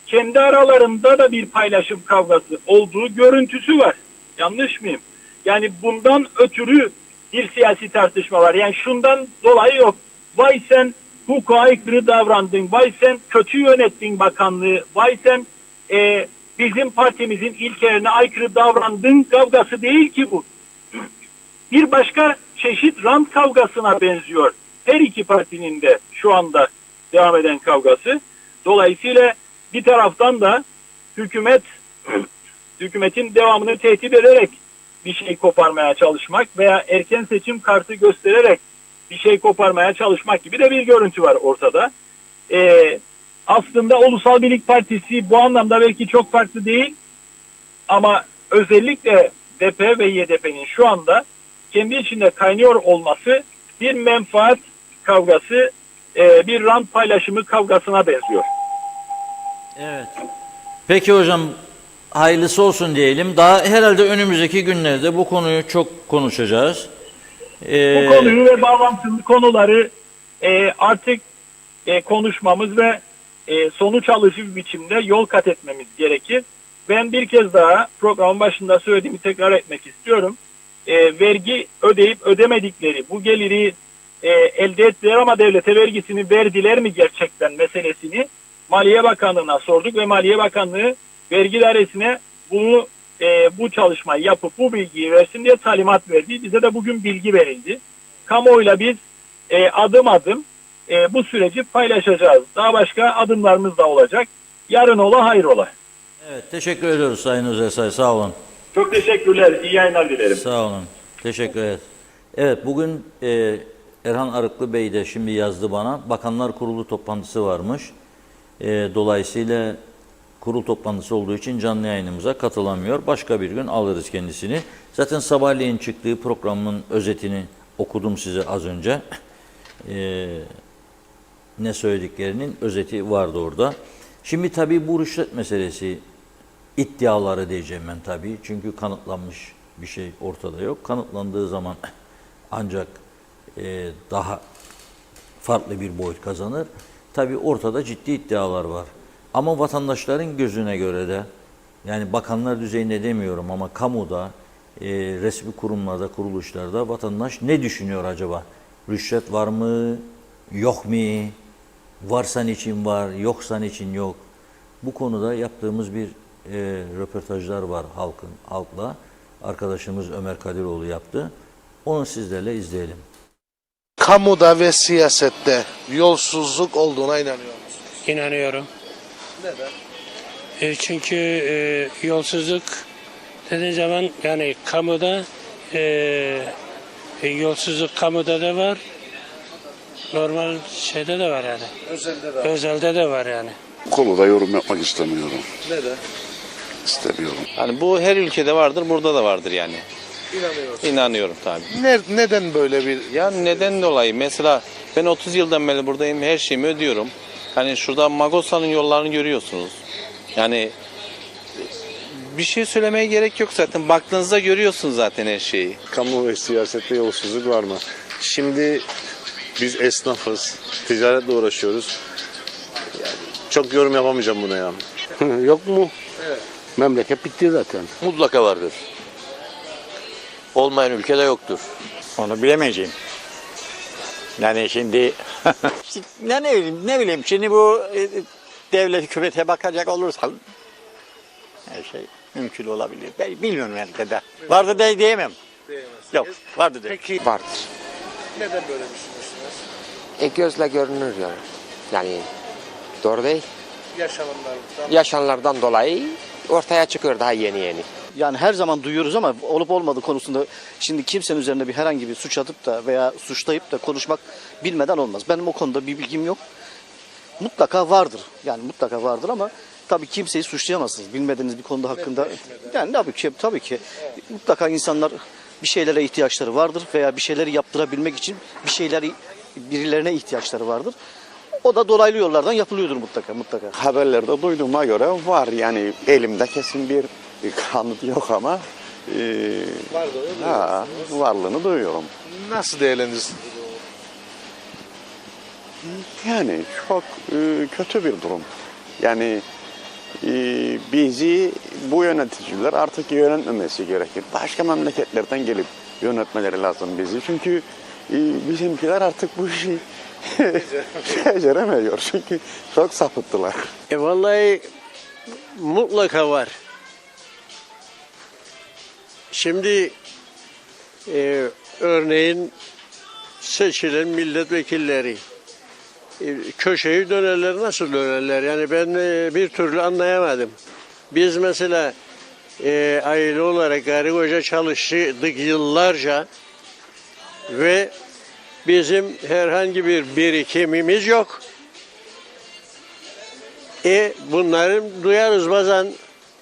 kendi aralarında da bir paylaşım kavgası olduğu görüntüsü var. Yanlış mıyım? Yani bundan ötürü bir siyasi tartışma var. Yani şundan dolayı yok. Vay sen hukuka aykırı davrandın, vay sen kötü yönettin bakanlığı, vay sen bizim partimizin ilkelerine aykırı davrandın kavgası değil ki bu. Bir başka çeşit rant kavgasına benziyor. Her iki partinin de şu anda devam eden kavgası. Dolayısıyla bir taraftan da hükümetin devamını tehdit ederek bir şey koparmaya çalışmak veya erken seçim kartı göstererek bir şey koparmaya çalışmak gibi de bir görüntü var ortada. Aslında Ulusal Birlik Partisi bu anlamda belki çok farklı değil ama özellikle DP ve YDP'nin şu anda kendi içinde kaynıyor olması bir menfaat kavgası, bir rant paylaşımı kavgasına benziyor. Evet. Peki hocam, hayırlısı olsun diyelim. Daha herhalde önümüzdeki günlerde bu konuyu çok konuşacağız. Bu konuyu ve bağlantılı konuları artık konuşmamız ve sonuç alıcı bir biçimde yol kat etmemiz gerekir. Ben bir kez daha programın başında söylediğimi tekrar etmek istiyorum. Vergi ödeyip ödemedikleri, bu geliri elde ettiler ama devlete vergisini verdiler mi gerçekten meselesini Maliye Bakanlığı'na sorduk ve Maliye Bakanlığı vergi dairesine bunu bu çalışmayı yapıp bu bilgiyi versin diye talimat verdi. Bize de bugün bilgi verildi. Kamuoyuyla biz adım adım bu süreci paylaşacağız. Daha başka adımlarımız da olacak. Yarın ola hayır ola. Evet, teşekkür ediyoruz Sayın Özesay, sağ olun. Çok teşekkürler. İyi yayınlar dilerim. Sağ olun. Teşekkür ederiz. Evet, bugün Erhan Arıklı Bey de şimdi yazdı bana. Bakanlar Kurulu toplantısı varmış. Dolayısıyla kurul toplantısı olduğu için canlı yayınımıza katılamıyor. Başka bir gün alırız kendisini. Zaten sabahleyin çıktığı programın özetini okudum size az önce. Ne söylediklerinin özeti vardı orada. Şimdi tabii bu rüşvet meselesi, iddiaları diyeceğim ben tabii. Çünkü kanıtlanmış bir şey ortada yok. Kanıtlandığı zaman ancak daha farklı bir boyut kazanır. Tabii ortada ciddi iddialar var. Ama vatandaşların gözüne göre de, yani bakanlar düzeyinde demiyorum ama kamuda, resmi kurumlarda, kuruluşlarda vatandaş ne düşünüyor acaba? Rüşvet var mı, yok mu? Varsa niçin var, yoksa niçin yok? Bu konuda yaptığımız bir röportajlar var halkla. Arkadaşımız Ömer Kadiroğlu yaptı. Onu sizlerle izleyelim. Kamuda ve siyasette yolsuzluk olduğuna inanıyor musunuz? İnanıyorum. Neden? Çünkü yolsuzluk dediğin zaman yani kamuda yolsuzluk kamuda da var. Normal şeyde de var yani. Özelde de. Özelde de var yani. Konuda yorum yapmak istemiyorum. Neden? İstemiyorum. Yani bu her ülkede vardır, burada da vardır yani. İnanıyorsunuz. İnanıyorum tabii. Neden böyle bir... Yani neden dolayı? Mesela ben 30 yıldan beri buradayım, her şeyimi ödüyorum. Hani şurada Magosa'nın yollarını görüyorsunuz. Yani bir şey söylemeye gerek yok zaten. Baktığınızda görüyorsunuz zaten her şeyi. Kamu ve siyasette yolsuzluk var mı? Şimdi biz esnafız, ticaretle uğraşıyoruz. Yani çok yorum yapamayacağım buna ya. Yok mu? Evet. Memleket bitti zaten. Mutlaka vardır. Olmayan ülkede yoktur. Onu bilemeyeceğim. Yani şimdi ne bileyim şimdi bu devlet hükümete bakacak olursan her şey mümkün olabilir. Ben bilmiyorum belki de. Vardı da diyemem. Yok, vardı da. Peki Vardır. neden böyle düşünüyorsunuz? Gözle görünür yani. Yani doğru değil. Yaşananlardan. Yaşanlardan dolayı ortaya çıkıyor daha yeni. Yani her zaman duyuyoruz ama olup olmadığı konusunda şimdi kimsenin üzerine bir herhangi bir suç atıp da veya suçlayıp da konuşmak bilmeden olmaz. Benim o konuda bir bilgim yok. Mutlaka vardır. Yani mutlaka vardır ama tabii kimseyi suçlayamazsınız. Bilmediğiniz bir konuda hakkında. Yani tabii ki mutlaka insanlar bir şeylere ihtiyaçları vardır veya bir şeyleri yaptırabilmek için birilerine ihtiyaçları vardır. O da dolaylı yollardan yapılıyordur mutlaka. Haberlerde duyduğuma göre var. Yani elimde kesin bir kanıt yok ama varlığını duyuyorum. Nasıl değerlendirirsiniz? Yani çok kötü bir durum. Yani bizi bu yöneticiler artık yönetmemesi gerekir. Başka memleketlerden gelip yönetmeleri lazım bizi. Çünkü bizimkiler artık bu işi beceremiyor. Çünkü çok sapıttılar. Vallahi mutlaka var. Şimdi örneğin seçilen milletvekilleri köşeyi dönerler, nasıl dönerler? Yani ben bir türlü anlayamadım. Biz mesela aile olarak karı koca çalıştık yıllarca ve bizim herhangi bir birikimimiz yok. Bunları duyarız bazen,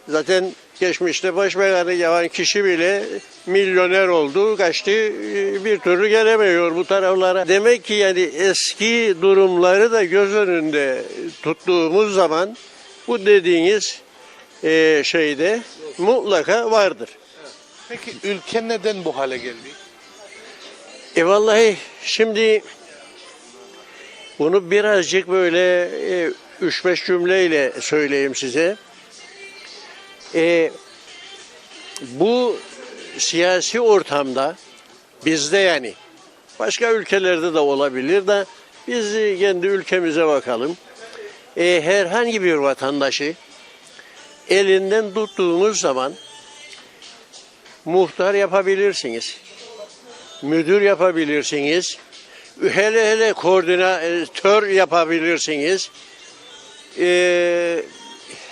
zaten Geçmişte başbakanı yapan kişi bile milyoner oldu, kaçtı, bir türlü gelemiyor bu taraflara. Demek ki yani eski durumları da göz önünde tuttuğumuz zaman bu dediğiniz şeyde mutlaka vardır. Peki ülke neden bu hale geldi? Vallahi şimdi bunu birazcık böyle 3-5 cümleyle söyleyeyim size. Bu siyasi ortamda bizde yani başka ülkelerde de olabilir de biz kendi ülkemize bakalım. Herhangi bir vatandaşı elinden tuttuğunuz zaman muhtar yapabilirsiniz, müdür yapabilirsiniz, hele koordinatör yapabilirsiniz.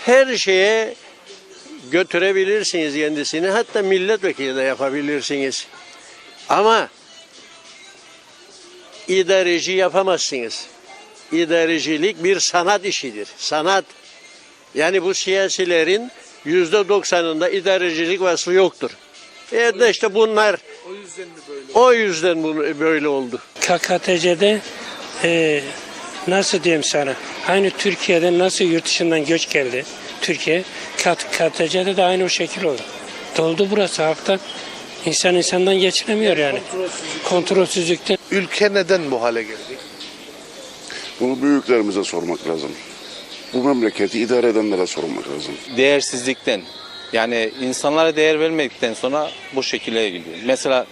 Her şeye götürebilirsiniz kendisini, hatta milletvekili de yapabilirsiniz. Ama idareci yapamazsınız. İdarecilik bir sanat işidir. Sanat. Yani bu siyasilerin %90'ında idarecilik vasfı yoktur. İşte bunlar o yüzden böyle oldu. KKTC'de nasıl diyeyim sana? Aynı Türkiye'den nasıl yurt dışından göç geldi Türkiye. KKTC'de de aynı o şekil oldu. Doldu burası halktan. İnsan insandan geçinemiyor yani. Kontrolsüzlükten. Ülke neden bu hale geldi? Bunu büyüklerimize sormak lazım. Bu memleketi idare edenlere sormak lazım. Değersizlikten, yani insanlara değer vermedikten sonra bu şekilde gidiyor. Mesela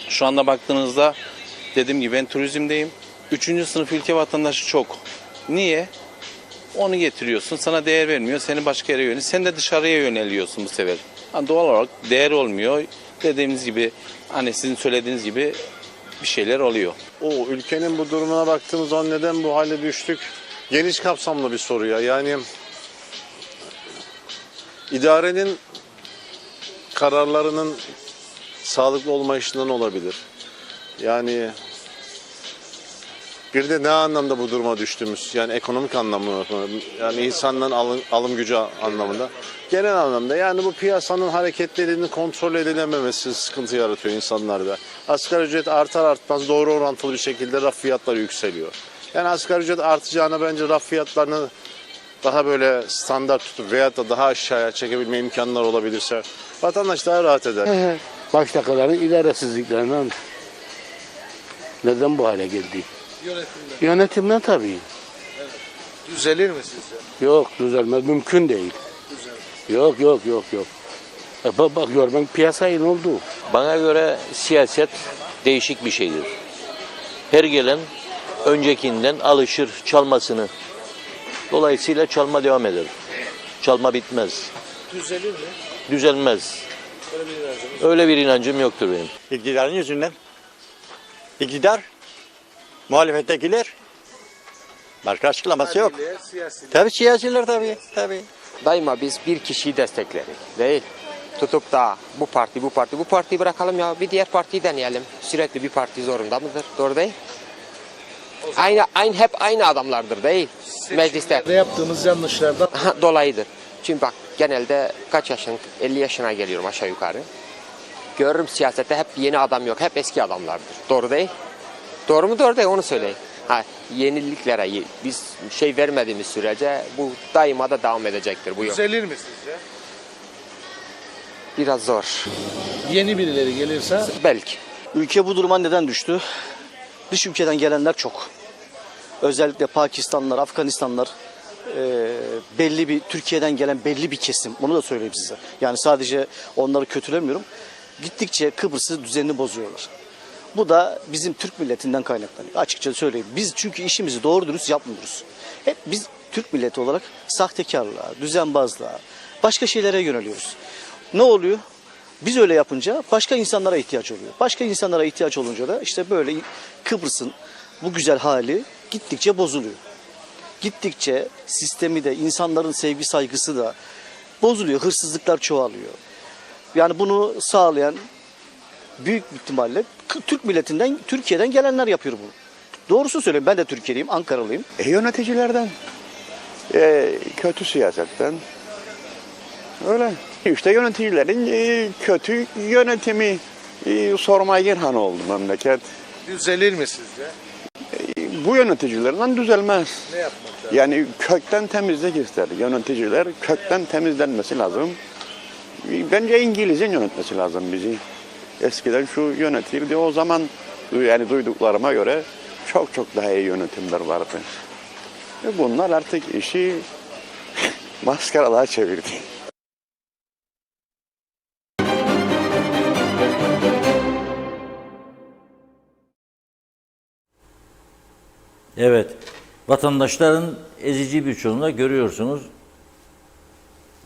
şu anda baktığınızda dediğim gibi ben turizmdeyim. 3. sınıf ülke vatandaşı çok. Niye? Onu getiriyorsun, sana değer vermiyor, seni başka yere yöneliyor. Sen de dışarıya yöneliyorsun bu sefer. Yani doğal olarak değer olmuyor. Dediğimiz gibi, hani sizin söylediğiniz gibi bir şeyler oluyor. O ülkenin bu durumuna baktığımız zaman neden bu hale düştük? Geniş kapsamlı bir soru ya. Yani idarenin kararlarının sağlıklı olmayışından olabilir. Yani bir de ne anlamda bu duruma düştüğümüz, yani ekonomik anlamda, yani insanların alım gücü anlamında. Genel anlamda yani bu piyasanın hareketlerinin kontrol edilememesi sıkıntı yaratıyor insanlarda. Asgari ücret artar artmaz doğru orantılı bir şekilde raf fiyatları yükseliyor. Yani asgari ücret artacağına bence raf fiyatlarını daha böyle standart tutup veyahut da daha aşağıya çekebilme imkanları olabilirse vatandaş daha rahat eder. Baştakaların idaresizliklerinden neden bu hale geldi? Yönetimden. Yönetimden tabii. Evet. Düzelir mi sizce? Yok düzelmez, mümkün değil. Yok. Bak görmen piyasayı ne oldu? Bana göre siyaset değişik bir şeydir. Her gelen öncekinden alışır çalmasını. Dolayısıyla çalma devam eder. Çalma bitmez. Düzelir mi? Düzelmez. Öyle bir inancımız. Öyle bir inancım yoktur benim. İktidarın yüzünden. İktidar, muhalefettekiler. Başka açıklaması yok. Tabii siyasiler tabii. Daima biz bir kişiyi destekledik değil. Tutup da bu partiyi bırakalım ya bir diğer partiyi deneyelim. Sürekli bir parti zorunda mıdır? Doğru değil. Hep aynı adamlardır değil. Mecliste. Yaptığımız yanlışlardan Dolayıdır. Çünkü bak genelde 50 yaşına geliyorum aşağı yukarı. Görürüm siyasette hep yeni adam yok. Hep eski adamlardır. Doğru değil. Doğru mu doğru değil onu söyleyin. Yeniliklere biz vermediğimiz sürece bu daima da devam edecektir. Bu yok. düzelir mi sizce? Biraz zor. Yeni birileri gelirse Belki. Ülke bu duruma neden düştü? Dış ülkeden gelenler çok. Özellikle Pakistanlılar, Afganistanlılar, Türkiye'den gelen belli bir kesim. Onu da söyleyeyim size. Yani sadece onları kötülemiyorum. Gittikçe Kıbrıs'ı düzenini bozuyorlar. Bu da bizim Türk milletinden kaynaklanıyor. Açıkça söyleyeyim. Biz çünkü işimizi doğru dürüst yapmıyoruz. Hep biz Türk milleti olarak sahtekarlığa, düzenbazlığa, başka şeylere yöneliyoruz. Ne oluyor? Biz öyle yapınca başka insanlara ihtiyaç oluyor. Başka insanlara ihtiyaç olunca da işte böyle Kıbrıs'ın bu güzel hali gittikçe bozuluyor. Gittikçe sistemi de insanların sevgi saygısı da bozuluyor. Hırsızlıklar çoğalıyor. Yani bunu sağlayan büyük ihtimalle Türk milletinden, Türkiye'den gelenler yapıyor bunu. Doğrusu söyleyeyim ben de Türkiye'liyim, Ankaralıyım. Yöneticilerden, kötü siyasetten, Öyle. İşte yöneticilerin kötü yönetimi sormaya girhan oldu memleket. Düzelir mi sizce? Bu yöneticilerden düzelmez. Ne yapmak lazım? Yani kökten temizlik ister. Yöneticiler kökten temizlenmesi lazım. Bence İngiliz'in yönetmesi lazım bizi. Eskiden şu yönetirdi. O zaman yani duyduklarıma göre çok çok daha iyi yönetimler vardı. Bunlar artık işi maskaralığa çevirdi. Evet, vatandaşların ezici bir çoğunluğu görüyorsunuz.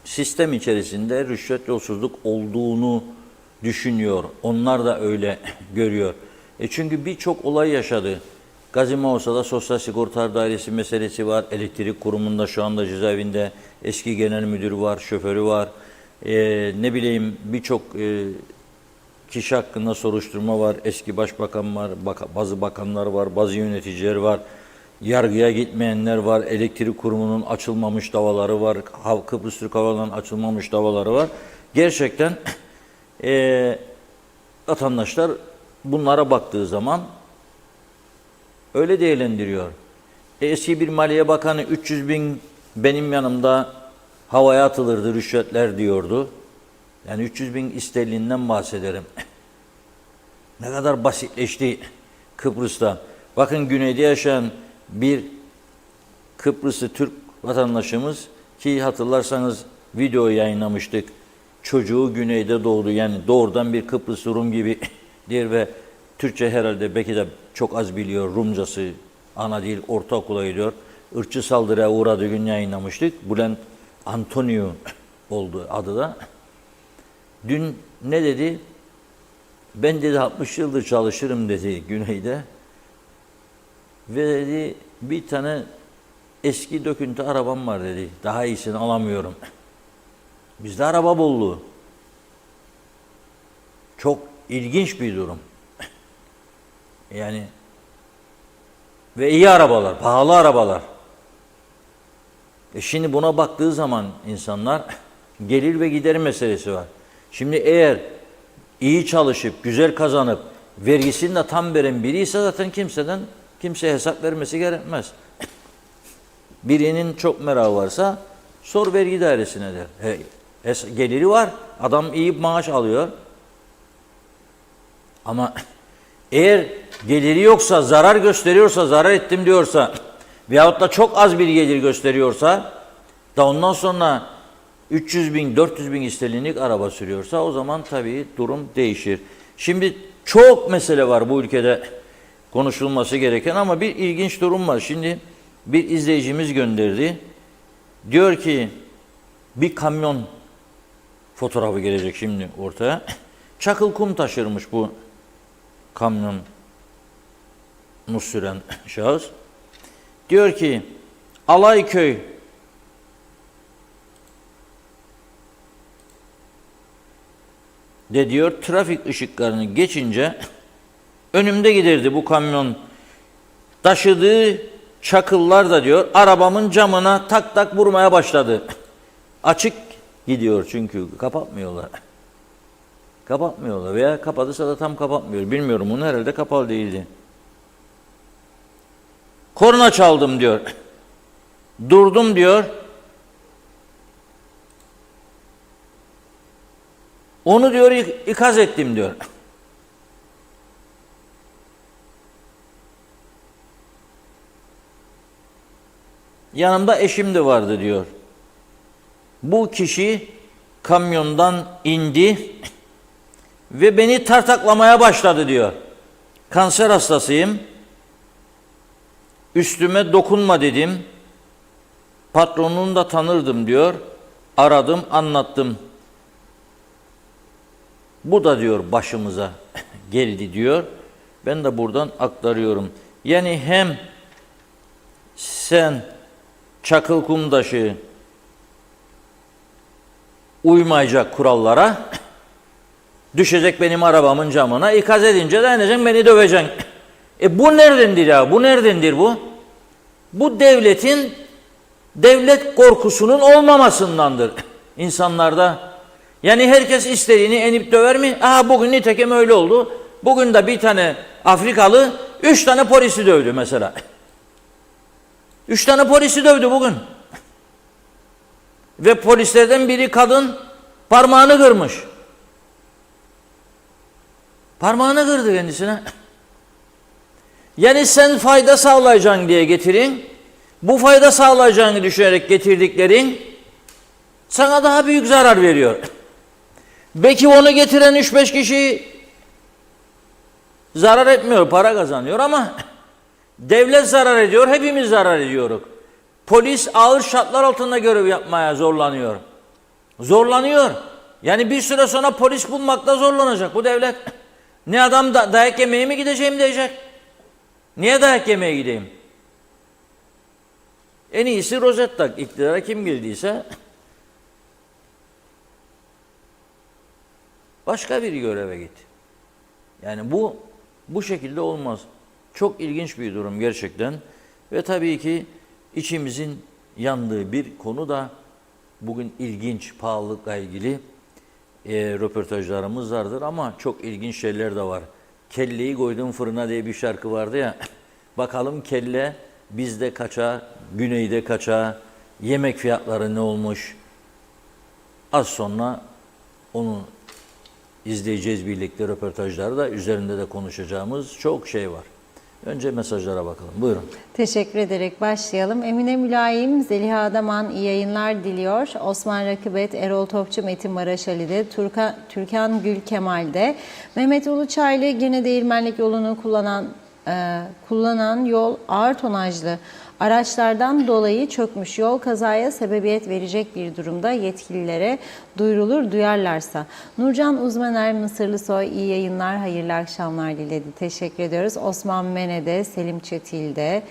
Sistem içerisinde rüşvet yolsuzluk olduğunu düşünüyor. Onlar da öyle görüyor. Çünkü birçok olay yaşadı. Gazi Mavsa'da Sosyal Sigortalar Dairesi meselesi var. Elektrik kurumunda şu anda cezaevinde eski genel müdürü var, şoförü var. Ne bileyim birçok kişi hakkında soruşturma var. Eski başbakan var, bazı bakanlar var, bazı yöneticiler var. Yargıya gitmeyenler var. Elektrik kurumunun açılmamış davaları var. Kıbrıs Türk Hava Yolları'nın açılmamış davaları var. Gerçekten vatandaşlar bunlara baktığı zaman öyle değerlendiriyor. Eski bir Maliye Bakanı 300 bin benim yanımda havaya atılırdı rüşvetler diyordu. Yani 300 bin sterlinden bahsederim. Ne kadar basitleşti Kıbrıs'ta. Bakın güneyde yaşayan bir Kıbrıslı Türk vatandaşımız ki hatırlarsanız video yayınlamıştık. Çocuğu güneyde doğdu, yani doğrudan bir Kıbrıs Rum gibi diyor ve Türkçe herhalde belki de çok az biliyor. Rumcası ana dil, ortaokula gidiyor. Irkçı saldırıya uğradığı gün yayınlamıştık. Bülent Antonio oldu adı da. Dün ne dedi? Ben dedi 60 yıldır çalışırım dedi güneyde. Ve dedi bir tane eski döküntü arabam var dedi. Daha iyisini alamıyorum. Bizde araba bolluğu. Çok ilginç bir durum. Yani ve iyi arabalar, pahalı arabalar. Şimdi buna baktığı zaman insanlar gelir ve gider meselesi var. Şimdi eğer iyi çalışıp, güzel kazanıp, vergisini de tam veren biri ise zaten kimseye hesap vermesi gerekmez. Birinin çok merakı varsa sor vergi dairesine der. Geliri var, adam iyi maaş alıyor. Ama eğer geliri yoksa, zarar gösteriyorsa, zarar ettim diyorsa veyahut da çok az bir gelir gösteriyorsa da ondan sonra 300 bin, 400 bin sterlinlik araba sürüyorsa o zaman tabii durum değişir. Şimdi çok mesele var bu ülkede konuşulması gereken ama bir ilginç durum var. Şimdi bir izleyicimiz gönderdi. Diyor ki bir kamyon fotoğrafı gelecek şimdi ortaya. Çakıl kum taşırmış bu kamyonu süren şahıs. Diyor ki Alayköy de diyor trafik ışıklarını geçince önümde giderdi bu kamyon. Taşıdığı çakıllar da diyor arabamın camına tak tak vurmaya başladı. Açık gidiyor çünkü kapatmıyorlar. Kapatmıyorlar veya kapatırsa da tam kapatmıyor. Bilmiyorum, bunun herhalde kapalı değildi. Korna çaldım diyor. Durdum diyor. Onu diyor ikaz ettim diyor. Yanımda eşim de vardı diyor. Bu kişi kamyondan indi ve beni tartaklamaya başladı diyor. Kanser hastasıyım. Üstüme dokunma dedim. Patronunu da tanırdım diyor. Aradım, anlattım. Bu da diyor başımıza geldi diyor. Ben de buradan aktarıyorum. Yani hem sen Çakılkumtaşı uymayacak kurallara, düşecek benim arabamın camına, ikaz edince de ineceksin beni döveceksin. Bu neredendir ya? Bu neredendir bu? Bu devlet korkusunun olmamasındandır. insanlarda. Yani herkes istediğini enip döver mi? Aha bugün nitekim öyle oldu. Bugün de bir tane Afrikalı 3 tane polisi dövdü mesela. 3 tane polisi dövdü bugün. Ve polislerden biri kadın parmağını kırmış. Parmağını kırdı kendisine. Yani sen fayda sağlayacaksın diye getirin. Bu fayda sağlayacağını düşünerek getirdiklerin sana daha büyük zarar veriyor. Belki onu getiren 3-5 kişi zarar etmiyor, para kazanıyor ama devlet zarar ediyor, hepimiz zarar ediyoruz. Polis ağır şartlar altında görev yapmaya zorlanıyor. Zorlanıyor. Yani bir süre sonra polis bulmakta zorlanacak bu devlet. Ne adam dayak yemeye mi gideceğim diyecek. Niye dayak yemeye gideyim? En iyisi rozet tak. İktidara kim geldiyse başka bir göreve git. Yani bu şekilde olmaz. Çok ilginç bir durum gerçekten. Ve tabii ki içimizin yandığı bir konu da bugün ilginç, pahalılıkla ilgili röportajlarımız vardır ama çok ilginç şeyler de var. Kelleyi koydum fırına diye bir şarkı vardı ya. Bakalım kelle bizde kaça, güneyde kaça, yemek fiyatları ne olmuş? Az sonra onu izleyeceğiz birlikte, röportajları da üzerinde de konuşacağımız çok şey var. Önce mesajlara bakalım. Buyurun. Teşekkür ederek başlayalım. Emine Mülayim, Zeliha Adaman iyi yayınlar diliyor. Osman Rakibet, Erol Topçu, Metin Maraşali'de, Türkan Gül Kemal'de. Mehmet Uluçaylı, Girne Değirmenlik yolunu kullanan yol ağır tonajlı araçlardan dolayı çökmüş. Yol kazaya sebebiyet verecek bir durumda, yetkililere duyurulur duyarlarsa. Nurcan Uzmaner, Mısırlısoy iyi yayınlar, hayırlı akşamlar diledi. Teşekkür ediyoruz. Osman Mene'de, Selim Çetil'de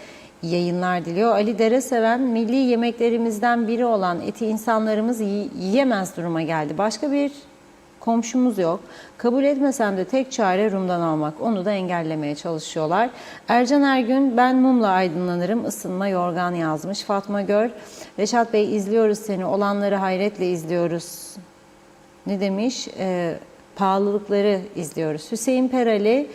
iyi yayınlar diliyor. Ali Dereseven, milli yemeklerimizden biri olan eti insanlarımız yiyemez duruma geldi. Başka bir komşumuz yok. Kabul etmesem de tek çare Rum'dan almak. Onu da engellemeye çalışıyorlar. Ercan Ergün, ben mumla aydınlanırım. Isınma yorgan yazmış. Fatma Gör, Reşat Bey izliyoruz seni. Olanları hayretle izliyoruz. Ne demiş? Pahalılıkları izliyoruz. Hüseyin Perali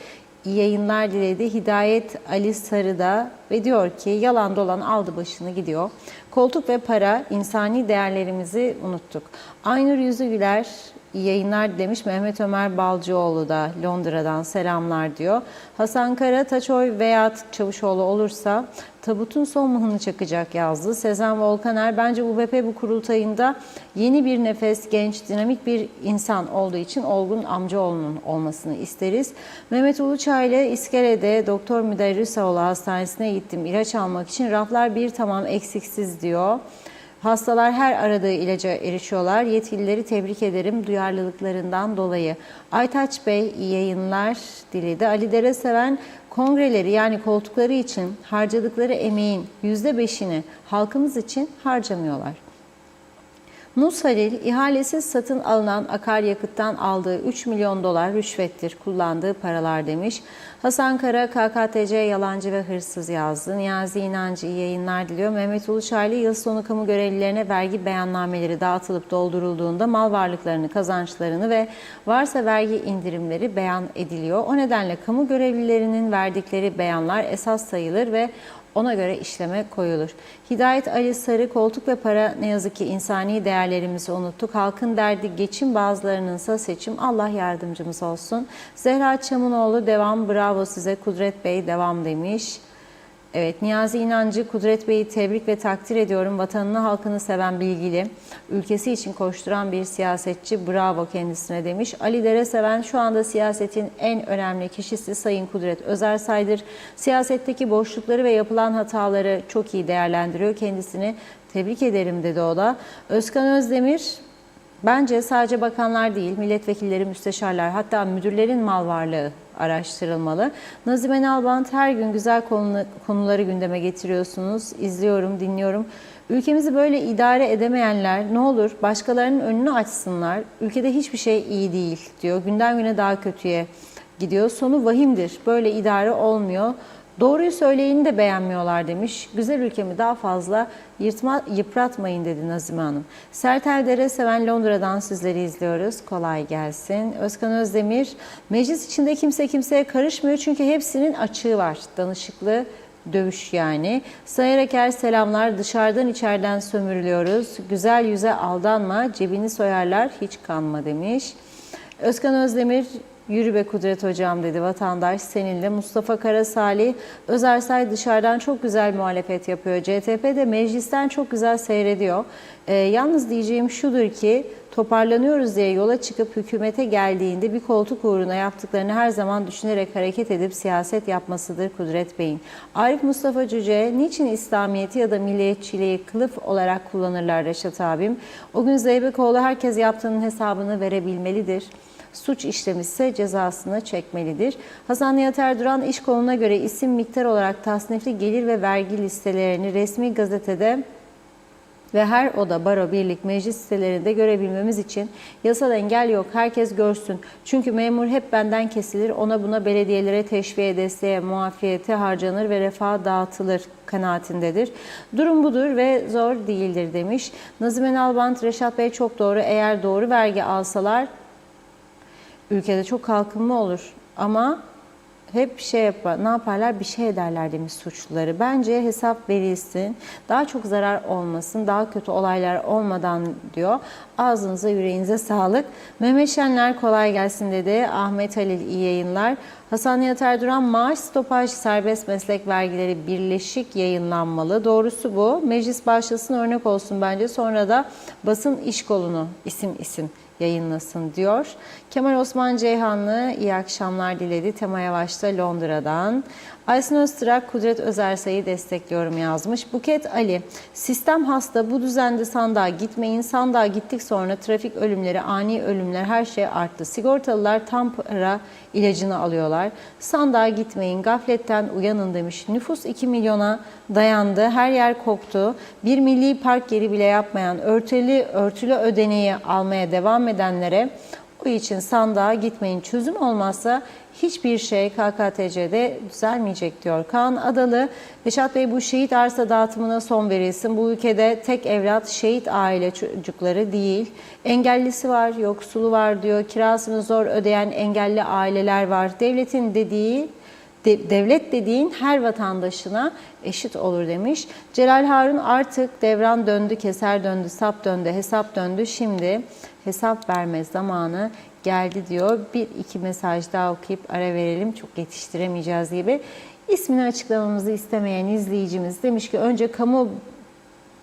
iyi yayınlar diledi. Hidayet Ali Sarı'da ve diyor ki yalan dolan aldı başını gidiyor. Koltuk ve para, insani değerlerimizi unuttuk. Aynur Yüzügüler İyi yayınlar demiş. Mehmet Ömer Balcıoğlu da Londra'dan selamlar diyor. Hasan Kara, Taçoy veya Çavuşoğlu olursa tabutun son muhını çakacak yazdı. Sezen Volkaner, bence UBP bu kurultayında yeni bir nefes, genç, dinamik bir insan olduğu için Olgun Amcaoğlu'nun olmasını isteriz. Mehmet Uluçaylı, İskele'de Doktor Müderrisoğlu Hastanesi'ne gittim ilaç almak için. Raflar bir tamam eksiksiz diyor. Hastalar her aradığı ilaca erişiyorlar. Yetkilileri tebrik ederim duyarlılıklarından dolayı. Aytaç Bey iyi yayınlar diledi. Ali Dereseven, kongreleri yani koltukları için harcadıkları emeğin %5'ini halkımız için harcamıyorlar. Nus Halil, ihalesiz satın alınan akaryakıttan aldığı 3 milyon dolar rüşvettir kullandığı paralar demiş. Hasan Kara, KKTC yalancı ve hırsız yazdı. Niyazi İnancı iyi yayınlar diliyor. Mehmet Uluçaylı, yıl sonu kamu görevlilerine vergi beyannameleri dağıtılıp doldurulduğunda mal varlıklarını, kazançlarını ve varsa vergi indirimleri beyan ediliyor. O nedenle kamu görevlilerinin verdikleri beyanlar esas sayılır ve ona göre işleme koyulur. Hidayet Ali Sarı, koltuk ve para ne yazık ki insani değerlerimizi unuttuk. Halkın derdi geçim, bazılarınınsa seçim. Allah yardımcımız olsun. Zehra Çamunoğlu, devam, bravo size. Kudret Bey devam demiş. Evet, Niyazi İnancı, Kudret Bey'i tebrik ve takdir ediyorum. Vatanını, halkını seven, bilgili, ülkesi için koşturan bir siyasetçi. Bravo kendisine demiş. Ali Dereseven, şu anda siyasetin en önemli kişisi Sayın Kudret Özersay'dır. Siyasetteki boşlukları ve yapılan hataları çok iyi değerlendiriyor. Kendisini tebrik ederim dedi o da. Özkan Özdemir, bence sadece bakanlar değil, milletvekilleri, müsteşarlar, hatta müdürlerin mal varlığı araştırılmalı. Nazime Nalbant, her gün güzel konuları gündeme getiriyorsunuz. İzliyorum, dinliyorum. Ülkemizi böyle idare edemeyenler ne olur başkalarının önünü açsınlar. Ülkede hiçbir şey iyi değil diyor. Günden güne daha kötüye gidiyor. Sonu vahimdir. Böyle idare olmuyor Doğruyu söyleyeni de beğenmiyorlar demiş. Güzel ülkemi daha fazla yıpratmayın dedi Nazime Hanım. Sertel Dere Seven Londra'dan sizleri izliyoruz. Kolay gelsin. Özkan Özdemir, meclis içinde kimse kimseye karışmıyor çünkü hepsinin açığı var. Danışıklı dövüş yani. Sayar Eker selamlar. Dışarıdan içeriden sömürülüyoruz. Güzel yüze aldanma. Cebini soyarlar. Hiç kanma demiş. Özkan Özdemir, yürü be Kudret hocam dedi vatandaş seninle. Mustafa Karasalih, Özersay dışarıdan çok güzel muhalefet yapıyor. CTP de meclisten çok güzel seyrediyor. Yalnız diyeceğim şudur ki toparlanıyoruz diye yola çıkıp hükümete geldiğinde bir koltuk uğruna yaptıklarını her zaman düşünerek hareket edip siyaset yapmasıdır Kudret Bey'in. Arif Mustafa Cüce, niçin İslamiyet'i ya da milliyetçiliği kılıf olarak kullanırlar Reşat abim? O gün Zeybekoğlu herkes yaptığının hesabını verebilmelidir. Suç işlemişse cezasını çekmelidir. Hasan Nihat Erduran iş koluna göre isim miktar olarak tasnifli gelir ve vergi listelerini resmi gazetede ve her oda, baro, birlik, meclis sitelerinde görebilmemiz için yasal engel yok. Herkes görsün. Çünkü memur hep benden kesilir. Ona buna belediyelere teşviğe, desteğe, muafiyete harcanır ve refaha dağıtılır kanaatindedir. Durum budur ve zor değildir demiş. Nazime Nalbant, Reşat Bey çok doğru. Eğer doğru vergi alsalar ülkede çok kalkınma olur ama hep ne yaparlar? Bir şey ederler demiş suçluları. Bence hesap verilsin, daha çok zarar olmasın, daha kötü olaylar olmadan diyor. Ağzınıza yüreğinize sağlık. Mehmet Şenler kolay gelsin dedi. Ahmet Halil iyi yayınlar. Hasan Nihat Erduran, maaş, stopaj, serbest meslek vergileri birleşik yayınlanmalı. Doğrusu bu. Meclis başlasın, örnek olsun bence. Sonra da basın iş kolunu isim yayınlasın diyor. Kemal Osman Ceyhanlı iyi akşamlar diledi. Tema Yavaş'ta Londra'dan. Aysin Öztürk, Kudret Özersay'ı destekliyorum yazmış. Buket Ali, sistem hasta, bu düzende sandığa gitmeyin. Sandığa gittik sonra trafik ölümleri, ani ölümler her şey arttı. Sigortalılar tam para ilacını alıyorlar. Sandığa gitmeyin, gafletten uyanın demiş. Nüfus 2 milyona dayandı, her yer koktu. Bir milli park yeri bile yapmayan, örtülü ödeneği almaya devam edenlere o için sandığa gitmeyin. Çözüm olmazsa hiçbir şey KKTC'de düzelmeyecek diyor. Kaan Adalı, Reşat Bey bu şehit arsa dağıtımına son verilsin. Bu ülkede tek evlat şehit aile çocukları değil. Engellisi var, yoksulu var diyor. Kirasını zor ödeyen engelli aileler var. Devlet dediğin her vatandaşına eşit olur demiş. Celal Harun, artık devran döndü, keser döndü, sap döndü, hesap döndü. Şimdi hesap verme zamanı geldi diyor. Bir iki mesaj daha okuyup ara verelim. Çok yetiştiremeyeceğiz gibi. İsmini açıklamamızı istemeyen izleyicimiz demiş ki önce kamu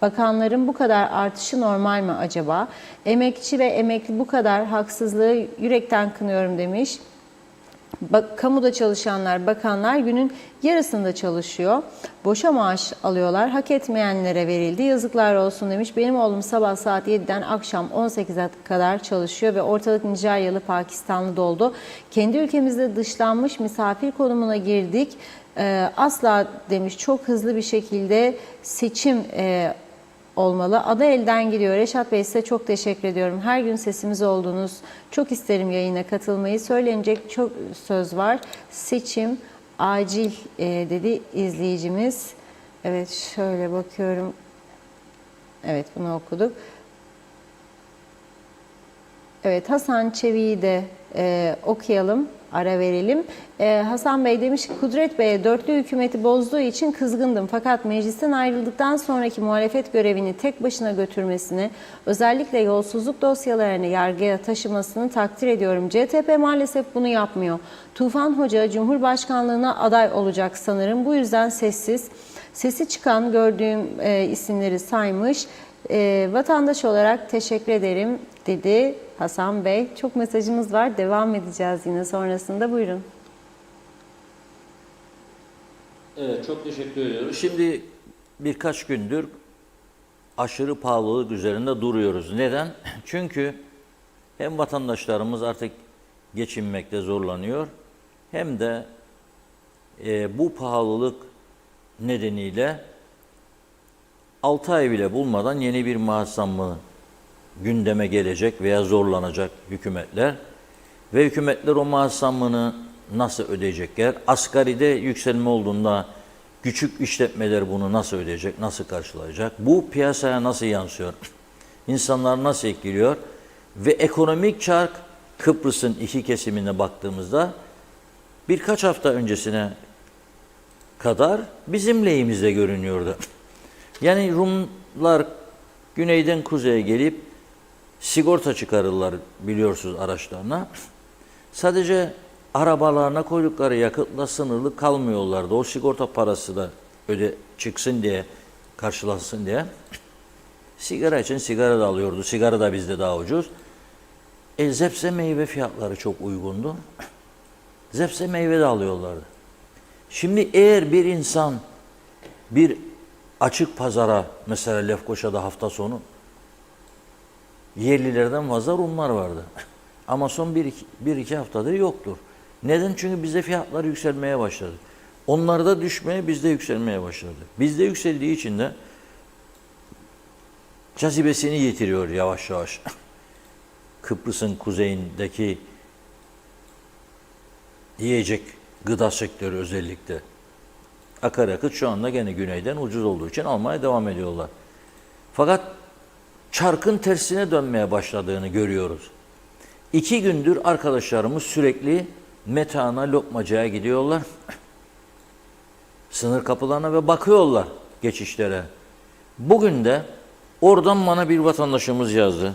bakanların bu kadar artışı normal mi acaba? Emekçi ve emekli bu kadar haksızlığı yürekten kınıyorum demiş. Kamuda çalışanlar, bakanlar günün yarısında çalışıyor. Boşa maaş alıyorlar. Hak etmeyenlere verildi. Yazıklar olsun demiş. Benim oğlum sabah saat 7'den akşam 18'e kadar çalışıyor ve ortalık Nijeryalı, Pakistanlı doldu. Kendi ülkemizde dışlanmış misafir konumuna girdik. Asla demiş çok hızlı bir şekilde seçim olmalı. Ada elden gidiyor. Reşat Bey size çok teşekkür ediyorum. Her gün sesimiz oldunuz. Çok isterim yayına katılmayı. Söylenecek çok söz var. Seçim acil dedi izleyicimiz. Evet şöyle bakıyorum. Evet bunu okuduk. Evet Hasan Çevik'i de okuyalım. Ara verelim. Hasan Bey demiş ki Kudret Bey'e dörtlü hükümeti bozduğu için kızgındım. Fakat meclisten ayrıldıktan sonraki muhalefet görevini tek başına götürmesini, özellikle yolsuzluk dosyalarını yargıya taşımasını takdir ediyorum. CTP maalesef bunu yapmıyor. Tufan Hoca Cumhurbaşkanlığına aday olacak sanırım. Bu yüzden sessiz. Sesi çıkan gördüğüm isimleri saymış. Vatandaş olarak teşekkür ederim dedi Hasan Bey. Çok mesajımız var. Devam edeceğiz yine sonrasında. Buyurun. Evet, çok teşekkür ediyorum. Şimdi birkaç gündür aşırı pahalılık üzerinde duruyoruz. Neden? Çünkü hem vatandaşlarımız artık geçinmekte zorlanıyor hem de bu pahalılık nedeniyle 6 ay bile bulmadan yeni bir maaş zammı gündeme gelecek veya zorlanacak hükümetler. Ve hükümetler o maaş zammını nasıl ödeyecekler? Asgaride yükselme olduğunda küçük işletmeler bunu nasıl ödeyecek, nasıl karşılayacak? Bu piyasaya nasıl yansıyor? İnsanlar nasıl etkiliyor? Ve ekonomik çark Kıbrıs'ın iki kesimine baktığımızda birkaç hafta öncesine kadar bizim lehimizde görünüyordu. Yani Rumlar güneyden kuzeye gelip sigorta çıkarırlar biliyorsunuz araçlarına. Sadece arabalarına koydukları yakıtla sınırlı kalmıyorlardı. O sigorta parası da çıksın diye, karşılansın diye. Sigara için sigara da alıyordu. Sigara da bizde daha ucuz. Zepse meyve fiyatları çok uygundu. Zepse meyve de alıyorlardı. Şimdi eğer bir insan bir açık pazara, mesela Lefkoşa'da hafta sonu yerlilerden fazla Rumlar vardı. Ama son bir iki haftadır yoktur. Neden? Çünkü bizde fiyatlar yükselmeye başladı. Onlarda düşmeye, bizde yükselmeye başladı. Bizde yükseldiği için de cazibesini yitiriyor yavaş yavaş. Kıbrıs'ın kuzeyindeki yiyecek, gıda sektörü özellikle. Akaryakıt şu anda gene güneyden ucuz olduğu için almaya devam ediyorlar. Fakat çarkın tersine dönmeye başladığını görüyoruz. 2 gündür arkadaşlarımız sürekli Metehan'a, Lokmaca'ya gidiyorlar. Sınır kapılarına ve bakıyorlar geçişlere. Bugün de oradan bana bir vatandaşımız yazdı.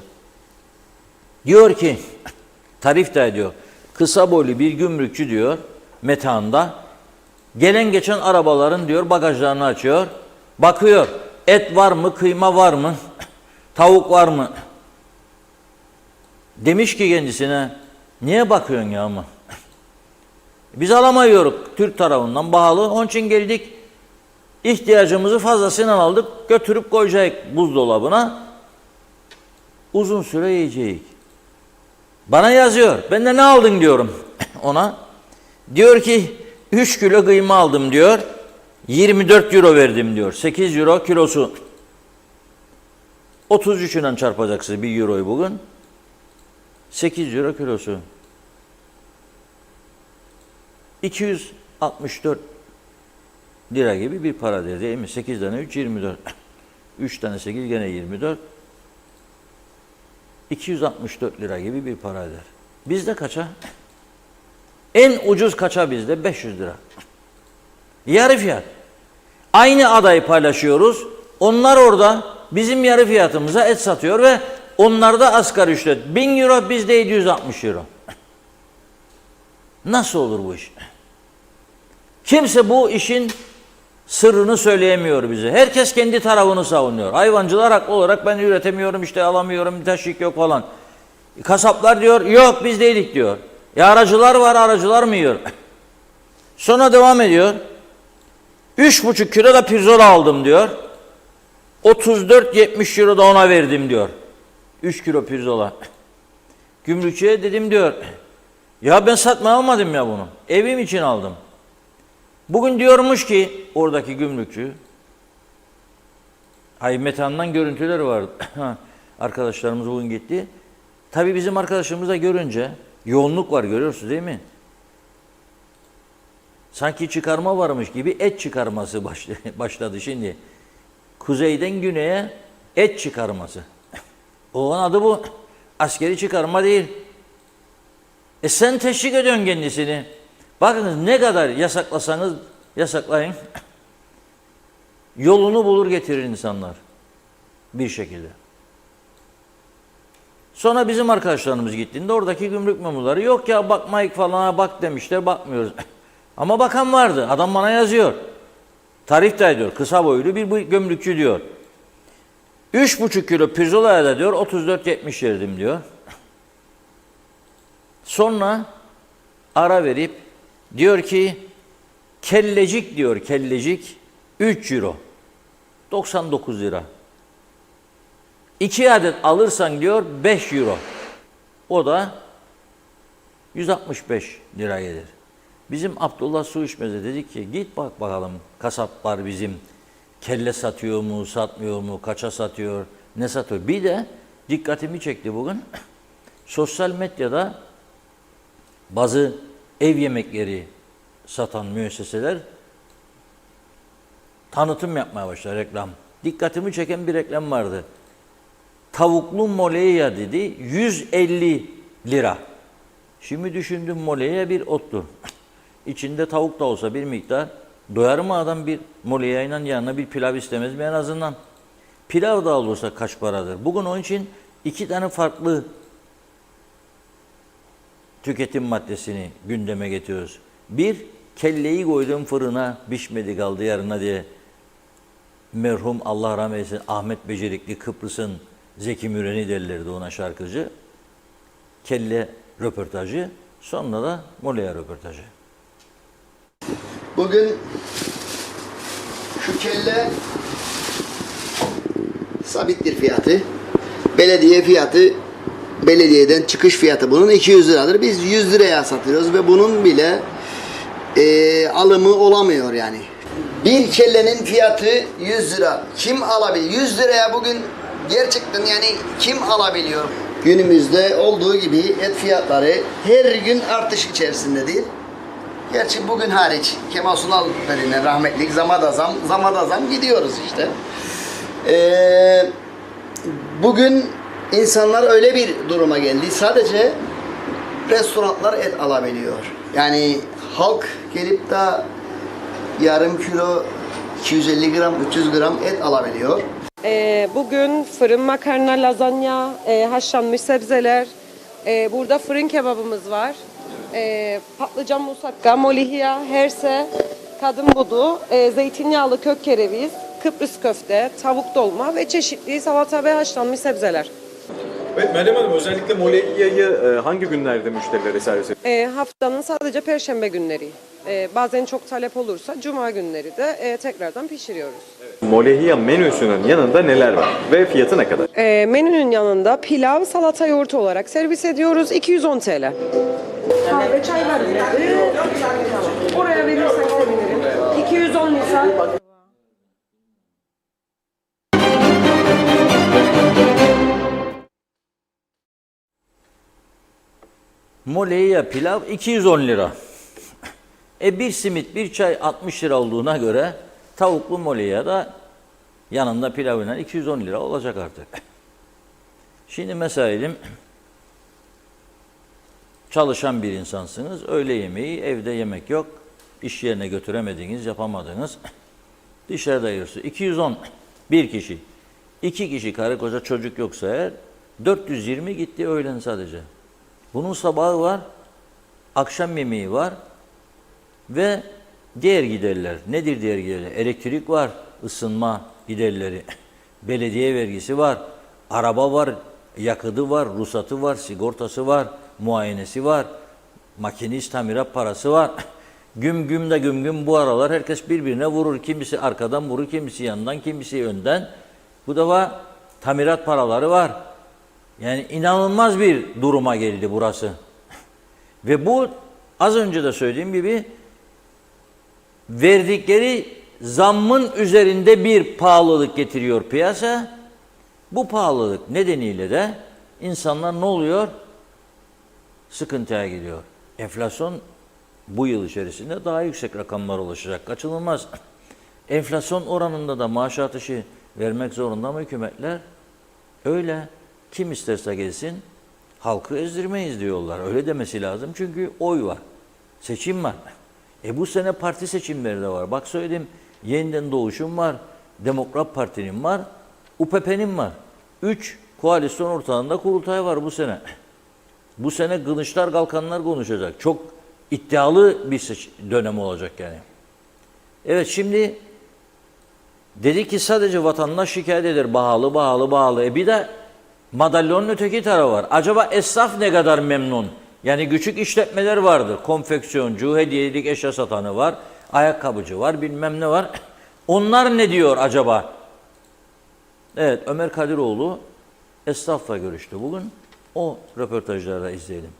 Diyor ki, tarif de ediyor. Kısa boylu bir gümrükçü diyor Metehan'da. Gelen geçen arabaların diyor bagajlarını açıyor. Bakıyor et var mı, kıyma var mı, tavuk var mı? Demiş ki kendisine niye bakıyorsun ya ama? Biz alamıyoruz Türk tarafından pahalı. Onun için geldik. İhtiyacımızı fazlasıyla aldık. Götürüp koyacağız buzdolabına. Uzun süre yiyeceğiz. Bana yazıyor. Ben de ne aldın diyorum ona. Diyor ki 3 kilo kıyma aldım diyor. 24 euro verdim diyor. 8 euro kilosu. 33 ile çarpacaksınız 1 euroyu bugün. 8 euro kilosu. 264 lira gibi bir para değil mi? 8 tane 3, 24. 3 tane 8 gene 24. 264 lira gibi bir para eder. Bizde kaça? En ucuz kaça bizde? 500 lira. Yarı fiyat. Aynı adayı paylaşıyoruz. Onlar orada bizim yarı fiyatımıza et satıyor ve onlarda asgari ücret 1000 euro, bizde 760 euro. Nasıl olur bu iş? Kimse bu işin sırrını söyleyemiyor bize. Herkes kendi tarafını savunuyor. Hayvancılar haklı olarak ben üretemiyorum, işte alamıyorum, teşvik yok falan. Kasaplar diyor, yok biz değilik diyor. Aracılar var, aracılar mı yiyor? Sonra devam ediyor. 3,5 kilo da pirzola aldım diyor. 34,70 euro da ona verdim diyor. 3 kilo pirzola. Gümrükçüye dedim diyor. Ya ben satmaya almadım ya bunu. Evim için aldım. Bugün diyormuş ki oradaki gümrükçü, Metehan'dan görüntüler vardı. Arkadaşlarımız bugün gitti. Tabii bizim arkadaşımız da görünce yoğunluk var, görüyorsunuz değil mi? Sanki çıkarma varmış gibi et çıkarması başladı şimdi. Kuzeyden güneye et çıkarması. Onun adı bu. Askeri çıkarma değil. Sen teşvik ediyorsun kendisini. Bakınız ne kadar yasaklasanız yasaklayın. Yolunu bulur getirir insanlar. Bir şekilde. Sonra bizim arkadaşlarımız gittiğinde oradaki gümrük memurları yok ya bakmayık falan, bak demişler, bakmıyoruz. Ama bakan vardı. Adam bana yazıyor. Tarif de ediyor. Kısa boylu bir gümrükçü diyor. 3,5 kilo pirzolaya da diyor 34,70 verdim diyor. Sonra ara verip diyor ki kellecik diyor, kellecik 3 euro. 99 lira. 2 adet alırsan diyor 5 euro. O da 165 lira gelir. Bizim Abdullah Su İçmez'e dedik ki git bak bakalım kasaplar bizim kelle satıyor mu, satmıyor mu, kaça satıyor, ne satıyor. Bir de dikkatimi çekti bugün. Sosyal medyada bazı ev yemekleri satan müesseseler tanıtım yapmaya başladı, reklam. Dikkatimi çeken bir reklam vardı. Tavuklu moleya dedi, 150 lira. Şimdi düşündüm, moleya bir ottur. İçinde tavuk da olsa bir miktar, doyar mı adam bir moleyayla, yanına bir pilav istemez mi en azından? Pilav da olursa kaç paradır? Bugün onun için 2 tane farklı tüketim maddesini gündeme getiriyoruz. Bir, kelleyi koydum fırına, pişmedi kaldı yarına diye. Merhum Allah rahmet eylesin Ahmet Becerikli, Kıbrıs'ın Zeki Müren'i derlerdi ona, şarkıcı. Kelle röportajı, sonra da moleya röportajı. Bugün şu kelle sabittir fiyatı. Belediye fiyatı, belediyeden çıkış fiyatı bunun 200 liradır. Biz 100 liraya satıyoruz ve bunun bile alımı olamıyor yani. Bir kellenin fiyatı 100 lira. Kim alabilir? 100 liraya bugün gerçekten yani kim alabiliyor? Günümüzde olduğu gibi et fiyatları her gün artış içerisindedir. Gerçi bugün hariç Kemal Sunal dönemine rahmetlik zama da zam gidiyoruz işte. Bugün insanlar öyle bir duruma geldi. Sadece restoranlar et alabiliyor. Yani halk gelip de yarım kilo 250 gram 300 gram et alabiliyor. Bugün fırın makarna, lazanya, haşlanmış sebzeler, burada fırın kebabımız var. Patlıcan musakka, molihiya, herse, kadın budu, zeytinyağlı kök kereviz, Kıbrıs köfte, tavuk dolma ve çeşitli salata ve haşlanmış sebzeler. Evet Meryem Hanım, özellikle molehiyayı hangi günlerde müşterilere servis ediyorsunuz? Haftanın sadece perşembe günleri. Bazen çok talep olursa cuma günleri de tekrardan pişiriyoruz. Molehiya menüsünün yanında neler var ve fiyatı ne kadar? Menünün yanında pilav, salata, yoğurt olarak servis ediyoruz. 210 TL. Kahve, çay var. Oraya verirsen sevinirim. 210 misal. Moleya pilav 210 lira. Bir simit, bir çay 60 lira olduğuna göre tavuklu moleya da yanında pilavıyla 210 lira olacak artık. Şimdi mesela çalışan bir insansınız, öğle yemeği, evde yemek yok, iş yerine götüremediğiniz, yapamadığınız, dışarıda yiyorsunuz. 210 bir kişi, 2 kişi karı koca çocuk yoksa eğer 420 gitti öğlen sadece. Bunun sabahı var, akşam yemeği var ve diğer giderler. Nedir diğer giderler? Elektrik var, ısınma giderleri, belediye vergisi var, araba var, yakıtı var, ruhsatı var, sigortası var, muayenesi var, makinist tamirat parası var. Güm güm bu aralar herkes birbirine vurur. Kimisi arkadan vurur, kimisi yandan, kimisi önden. Bu da var, tamirat paraları var. Yani inanılmaz bir duruma geldi burası. Ve bu az önce de söylediğim gibi verdikleri zammın üzerinde bir pahalılık getiriyor piyasa. Bu pahalılık nedeniyle de insanlar ne oluyor? Sıkıntıya giriyor. Enflasyon bu yıl içerisinde daha yüksek rakamlara ulaşacak. Kaçınılmaz. Enflasyon oranında da maaş artışı vermek zorunda mı hükümetler? Öyle. Kim isterse gelsin, halkı ezdirmeyiz diyorlar. Öyle demesi lazım çünkü oy var. Seçim var. Bu sene parti seçimleri de var. Bak söyledim, Yeniden Doğuş'un var, Demokrat Parti'nin var, UPP'nin var. 3 koalisyon ortağında kurultay var bu sene. Bu sene Kılıçlar Kalkanlar konuşacak. Çok iddialı bir dönem olacak yani. Evet, şimdi dedi ki sadece vatandaş şikayet eder. Pahalı. Bir de madalyonun öteki tarafı var. Acaba esnaf ne kadar memnun? Yani küçük işletmeler vardır. Konfeksiyoncu, hediyelik eşya satanı var, ayakkabıcı var, bilmem ne var. Onlar ne diyor acaba? Evet, Ömer Kadiroğlu esnafla görüştü bugün. O röportajları da izleyelim.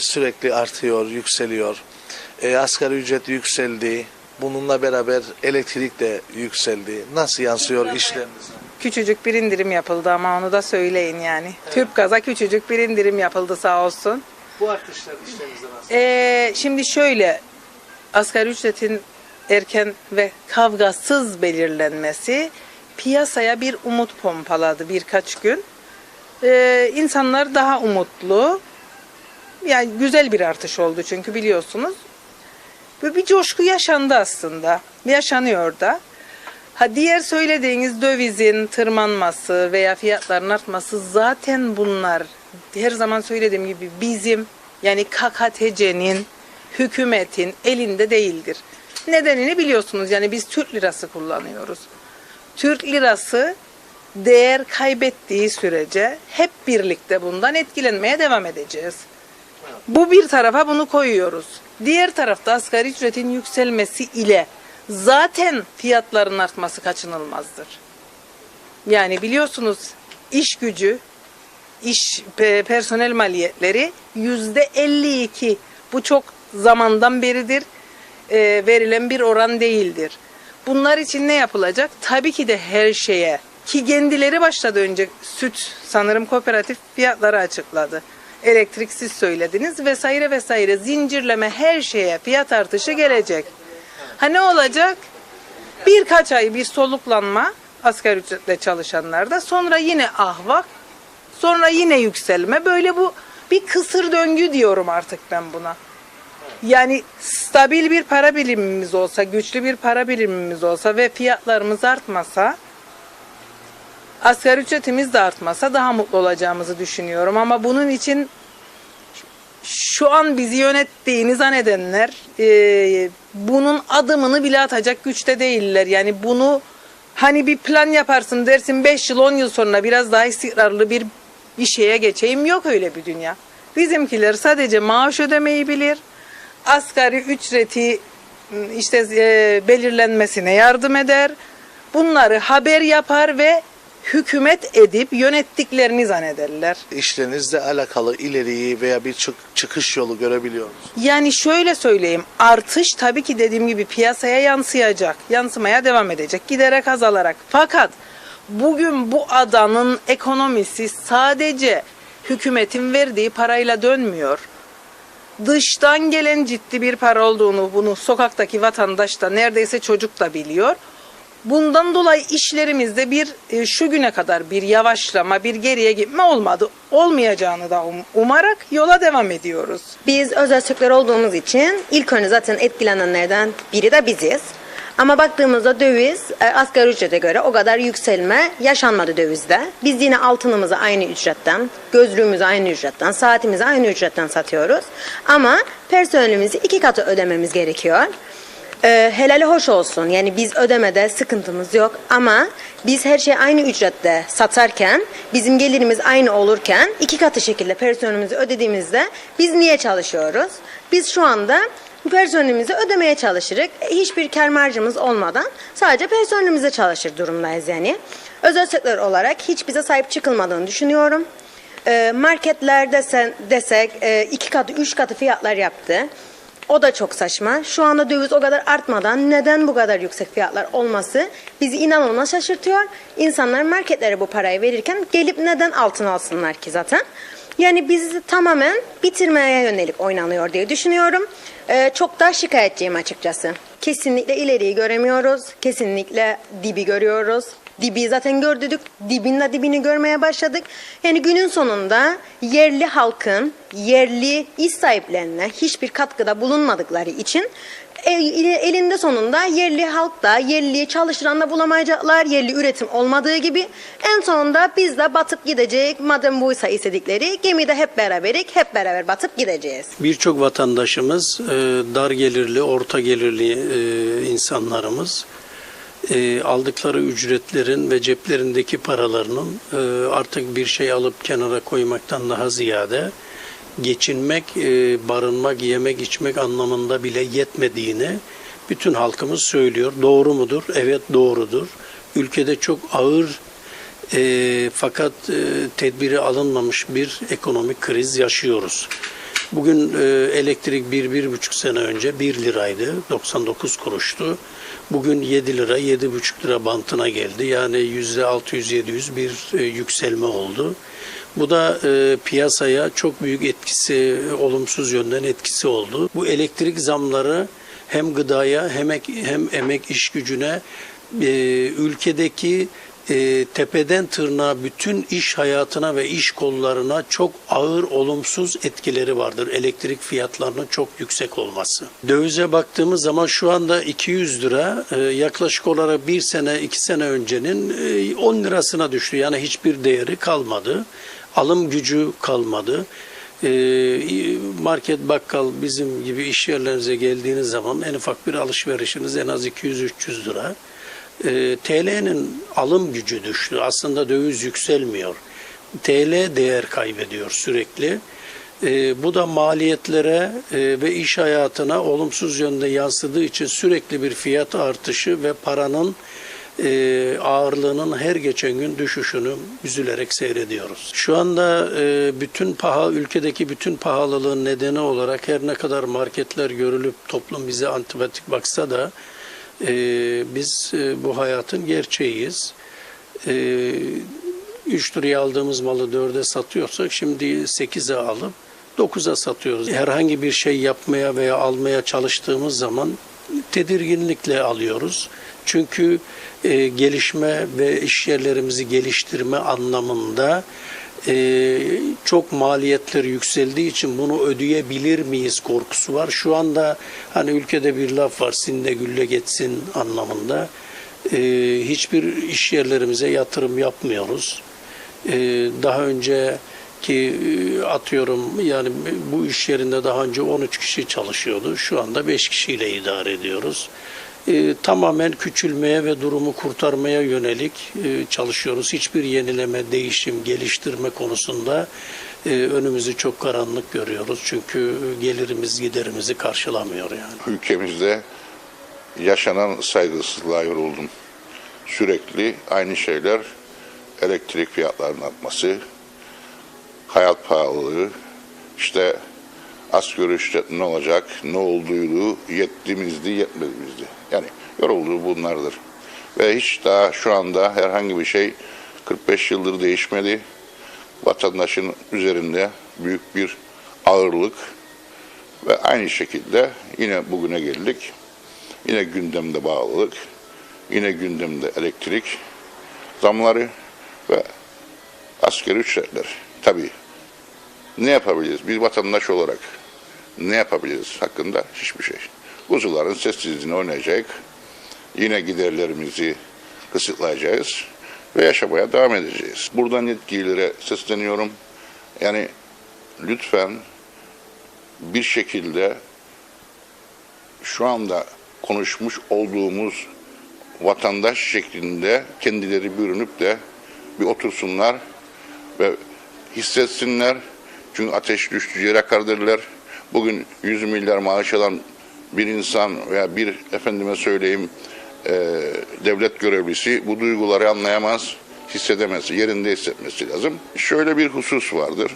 Sürekli artıyor, yükseliyor. Asgari ücret yükseldi. Bununla beraber elektrik de yükseldi. Nasıl yansıyor işlerinize? Küçücük bir indirim yapıldı ama onu da söyleyin yani. Evet. Tüp gaza küçücük bir indirim yapıldı sağ olsun. Bu artışlar işlerinizde nasıl? Şimdi şöyle, asgari ücretin erken ve kavgasız belirlenmesi piyasaya bir umut pompaladı birkaç gün. İnsanlar daha umutlu. Yani güzel bir artış oldu çünkü biliyorsunuz. Böyle bir coşku yaşandı aslında. Yaşanıyor da. Diğer söylediğiniz dövizin tırmanması veya fiyatların artması zaten bunlar her zaman söylediğim gibi bizim yani KKTC'nin, hükümetin elinde değildir. Nedenini biliyorsunuz yani biz Türk lirası kullanıyoruz. Türk lirası değer kaybettiği sürece hep birlikte bundan etkilenmeye devam edeceğiz. Bu bir tarafa bunu koyuyoruz. Diğer tarafta asgari ücretin yükselmesi ile zaten fiyatların artması kaçınılmazdır. Yani biliyorsunuz iş gücü, personel maliyetleri %52. Bu çok zamandan beridir verilen bir oran değildir. Bunlar için ne yapılacak? Tabii ki de her şeye ki kendileri başladı önce süt sanırım kooperatif fiyatları açıkladı. Elektrik siz söylediniz vesaire vesaire zincirleme her şeye fiyat artışı gelecek. Ne olacak? Birkaç ay bir soluklanma asgari ücretle çalışanlarda sonra yine ahvak sonra yine yükselme böyle bu bir kısır döngü diyorum artık ben buna. Yani stabil bir para birimimiz olsa, güçlü bir para birimimiz olsa ve fiyatlarımız artmasa, asgari ücretimiz de artmasa daha mutlu olacağımızı düşünüyorum. Ama bunun için şu an bizi yönettiğini zannedenler bunun adımını bile atacak güçte değiller. Yani bunu bir plan yaparsın dersin 5 yıl 10 yıl sonra biraz daha istikrarlı bir şeye geçeyim yok öyle bir dünya. Bizimkiler sadece maaş ödemeyi bilir. Asgari ücreti belirlenmesine yardım eder. Bunları haber yapar ve hükümet edip yönettiklerini zannederler. İşlerinizle alakalı ileriyi veya bir çıkış yolu görebiliyor musunuz? Yani şöyle söyleyeyim, artış tabii ki dediğim gibi piyasaya yansıyacak, yansımaya devam edecek, giderek azalarak. Fakat bugün bu adanın ekonomisi sadece hükümetin verdiği parayla dönmüyor. Dıştan gelen ciddi bir para olduğunu bunu sokaktaki vatandaş da neredeyse çocuk da biliyor. Bundan dolayı işlerimizde şu güne kadar bir yavaşlama, bir geriye gitme olmadı. Olmayacağını da umarak yola devam ediyoruz. Biz özel sektör olduğumuz için ilk önce zaten etkilenenlerden biri de biziz. Ama baktığımızda döviz asgari ücrete göre o kadar yükselme yaşanmadı dövizde. Biz yine altınımızı aynı ücretten, gözlüğümüzü aynı ücretten, saatimizi aynı ücretten satıyoruz. Ama personelimizi 2 katı ödememiz gerekiyor. Helali hoş olsun. Yani biz ödemede sıkıntımız yok ama biz her şeyi aynı ücrette satarken, bizim gelirimiz aynı olurken 2 katı şekilde personelimizi ödediğimizde biz niye çalışıyoruz? Biz şu anda personelimizi ödemeye çalışırız. Hiçbir kar marjımız olmadan sadece personelimize çalışır durumdayız yani. Özel sektör olarak hiç bize sahip çıkılmadığını düşünüyorum. Marketler desek 2 katı 3 katı fiyatlar yaptı. O da çok saçma. Şu anda döviz o kadar artmadan neden bu kadar yüksek fiyatlar olması bizi inanılmaz şaşırtıyor. İnsanlar marketlere bu parayı verirken gelip neden altın alsınlar ki zaten? Yani bizi tamamen bitirmeye yönelik oynanıyor diye düşünüyorum. Çok da şikayetçiyim açıkçası. Kesinlikle ileriyi göremiyoruz. Kesinlikle dibi görüyoruz. Dibi zaten gördük. Dibini görmeye başladık. Yani günün sonunda yerli halkın, yerli iş sahiplerine hiçbir katkıda bulunmadıkları için elinde sonunda yerli halk da, yerli çalıştıran da bulamayacaklar. Yerli üretim olmadığı gibi en sonunda biz de batıp gidecek. Madem buysa istedikleri gemide hep beraber batıp gideceğiz. Birçok vatandaşımız dar gelirli, orta gelirli insanlarımız aldıkları ücretlerin ve ceplerindeki paralarının artık bir şey alıp kenara koymaktan daha ziyade geçinmek, barınmak, yemek, içmek anlamında bile yetmediğini bütün halkımız söylüyor. Doğru mudur? Evet, doğrudur. Ülkede çok ağır fakat tedbiri alınmamış bir ekonomik kriz yaşıyoruz. Bugün elektrik 1-1,5 sene önce 1 liraydı, 99 kuruştu. Bugün 7 lira, 7,5 lira bantına geldi. Yani %600-700 bir yükselme oldu. Bu da piyasaya çok büyük etkisi, olumsuz yönden etkisi oldu. Bu elektrik zamları hem gıdaya hem emek iş gücüne, ülkedeki tepeden tırnağa bütün iş hayatına ve iş kollarına çok ağır olumsuz etkileri vardır. Elektrik fiyatlarının çok yüksek olması. Dövize baktığımız zaman şu anda 200 lira yaklaşık olarak 1 sene 2 sene öncenin 10 lirasına düştü. Yani hiçbir değeri kalmadı. Alım gücü kalmadı. Market, bakkal, bizim gibi iş yerlerinize geldiğiniz zaman en ufak bir alışverişiniz en az 200-300 lira. TL'nin alım gücü düştü. Aslında döviz yükselmiyor. TL değer kaybediyor sürekli. Bu da maliyetlere ve iş hayatına olumsuz yönde yansıdığı için sürekli bir fiyat artışı ve paranın ağırlığının her geçen gün düşüşünü üzülerek seyrediyoruz. Şu anda ülkedeki bütün pahalılığın nedeni olarak her ne kadar marketler görülüp toplum bize antipatik baksa da biz bu hayatın gerçeğiyiz. 3 liraya aldığımız malı 4'e satıyorsak şimdi 8'e alıp 9'a satıyoruz. Herhangi bir şey yapmaya veya almaya çalıştığımız zaman tedirginlikle alıyoruz. Çünkü gelişme ve iş yerlerimizi geliştirme anlamında çok maliyetler yükseldiği için bunu ödeyebilir miyiz korkusu var. Şu anda hani ülkede bir laf var, sinne gülle geçsin anlamında. Hiçbir iş yerlerimize yatırım yapmıyoruz. Daha önceki atıyorum yani bu iş yerinde daha önce 13 kişi çalışıyordu. Şu anda 5 kişiyle idare ediyoruz. Tamamen küçülmeye ve durumu kurtarmaya yönelik çalışıyoruz. Hiçbir yenileme, değişim, geliştirme konusunda önümüzü çok karanlık görüyoruz. Çünkü gelirimiz giderimizi karşılamıyor yani. Ülkemizde yaşanan saygısızlığa yoruldum. Sürekli aynı şeyler, elektrik fiyatlarının artması, hayat pahalılığı, işte asgari ücret ne olacak, ne olduğuydu, yettiğimizdi, yetmediğimizdi. Yani yorulduğu bunlardır. Ve hiç daha şu anda herhangi bir şey 45 yıldır değişmedi. Vatandaşın üzerinde büyük bir ağırlık ve aynı şekilde yine bugüne geldik. Yine gündemde bağlılık, yine gündemde elektrik zamları ve asgari ücretler. Tabii ne yapabiliriz? Bir vatandaş olarak ne yapabiliriz hakkında hiçbir şey. Kuzuların sessizliğini oynayacak, yine giderlerimizi kısıtlayacağız ve yaşamaya devam edeceğiz. Buradan yetkililere sesleniyorum. Yani lütfen bir şekilde şu anda konuşmuş olduğumuz vatandaş şeklinde kendileri bürünüp de bir otursunlar ve hissetsinler. Çünkü ateş düştüğü yere kardırırlar. Bugün 100 milyar maaş alan bir insan veya bir efendime söyleyeyim devlet görevlisi bu duyguları anlayamaz, hissedemez, yerinde hissetmesi lazım. Şöyle bir husus vardır.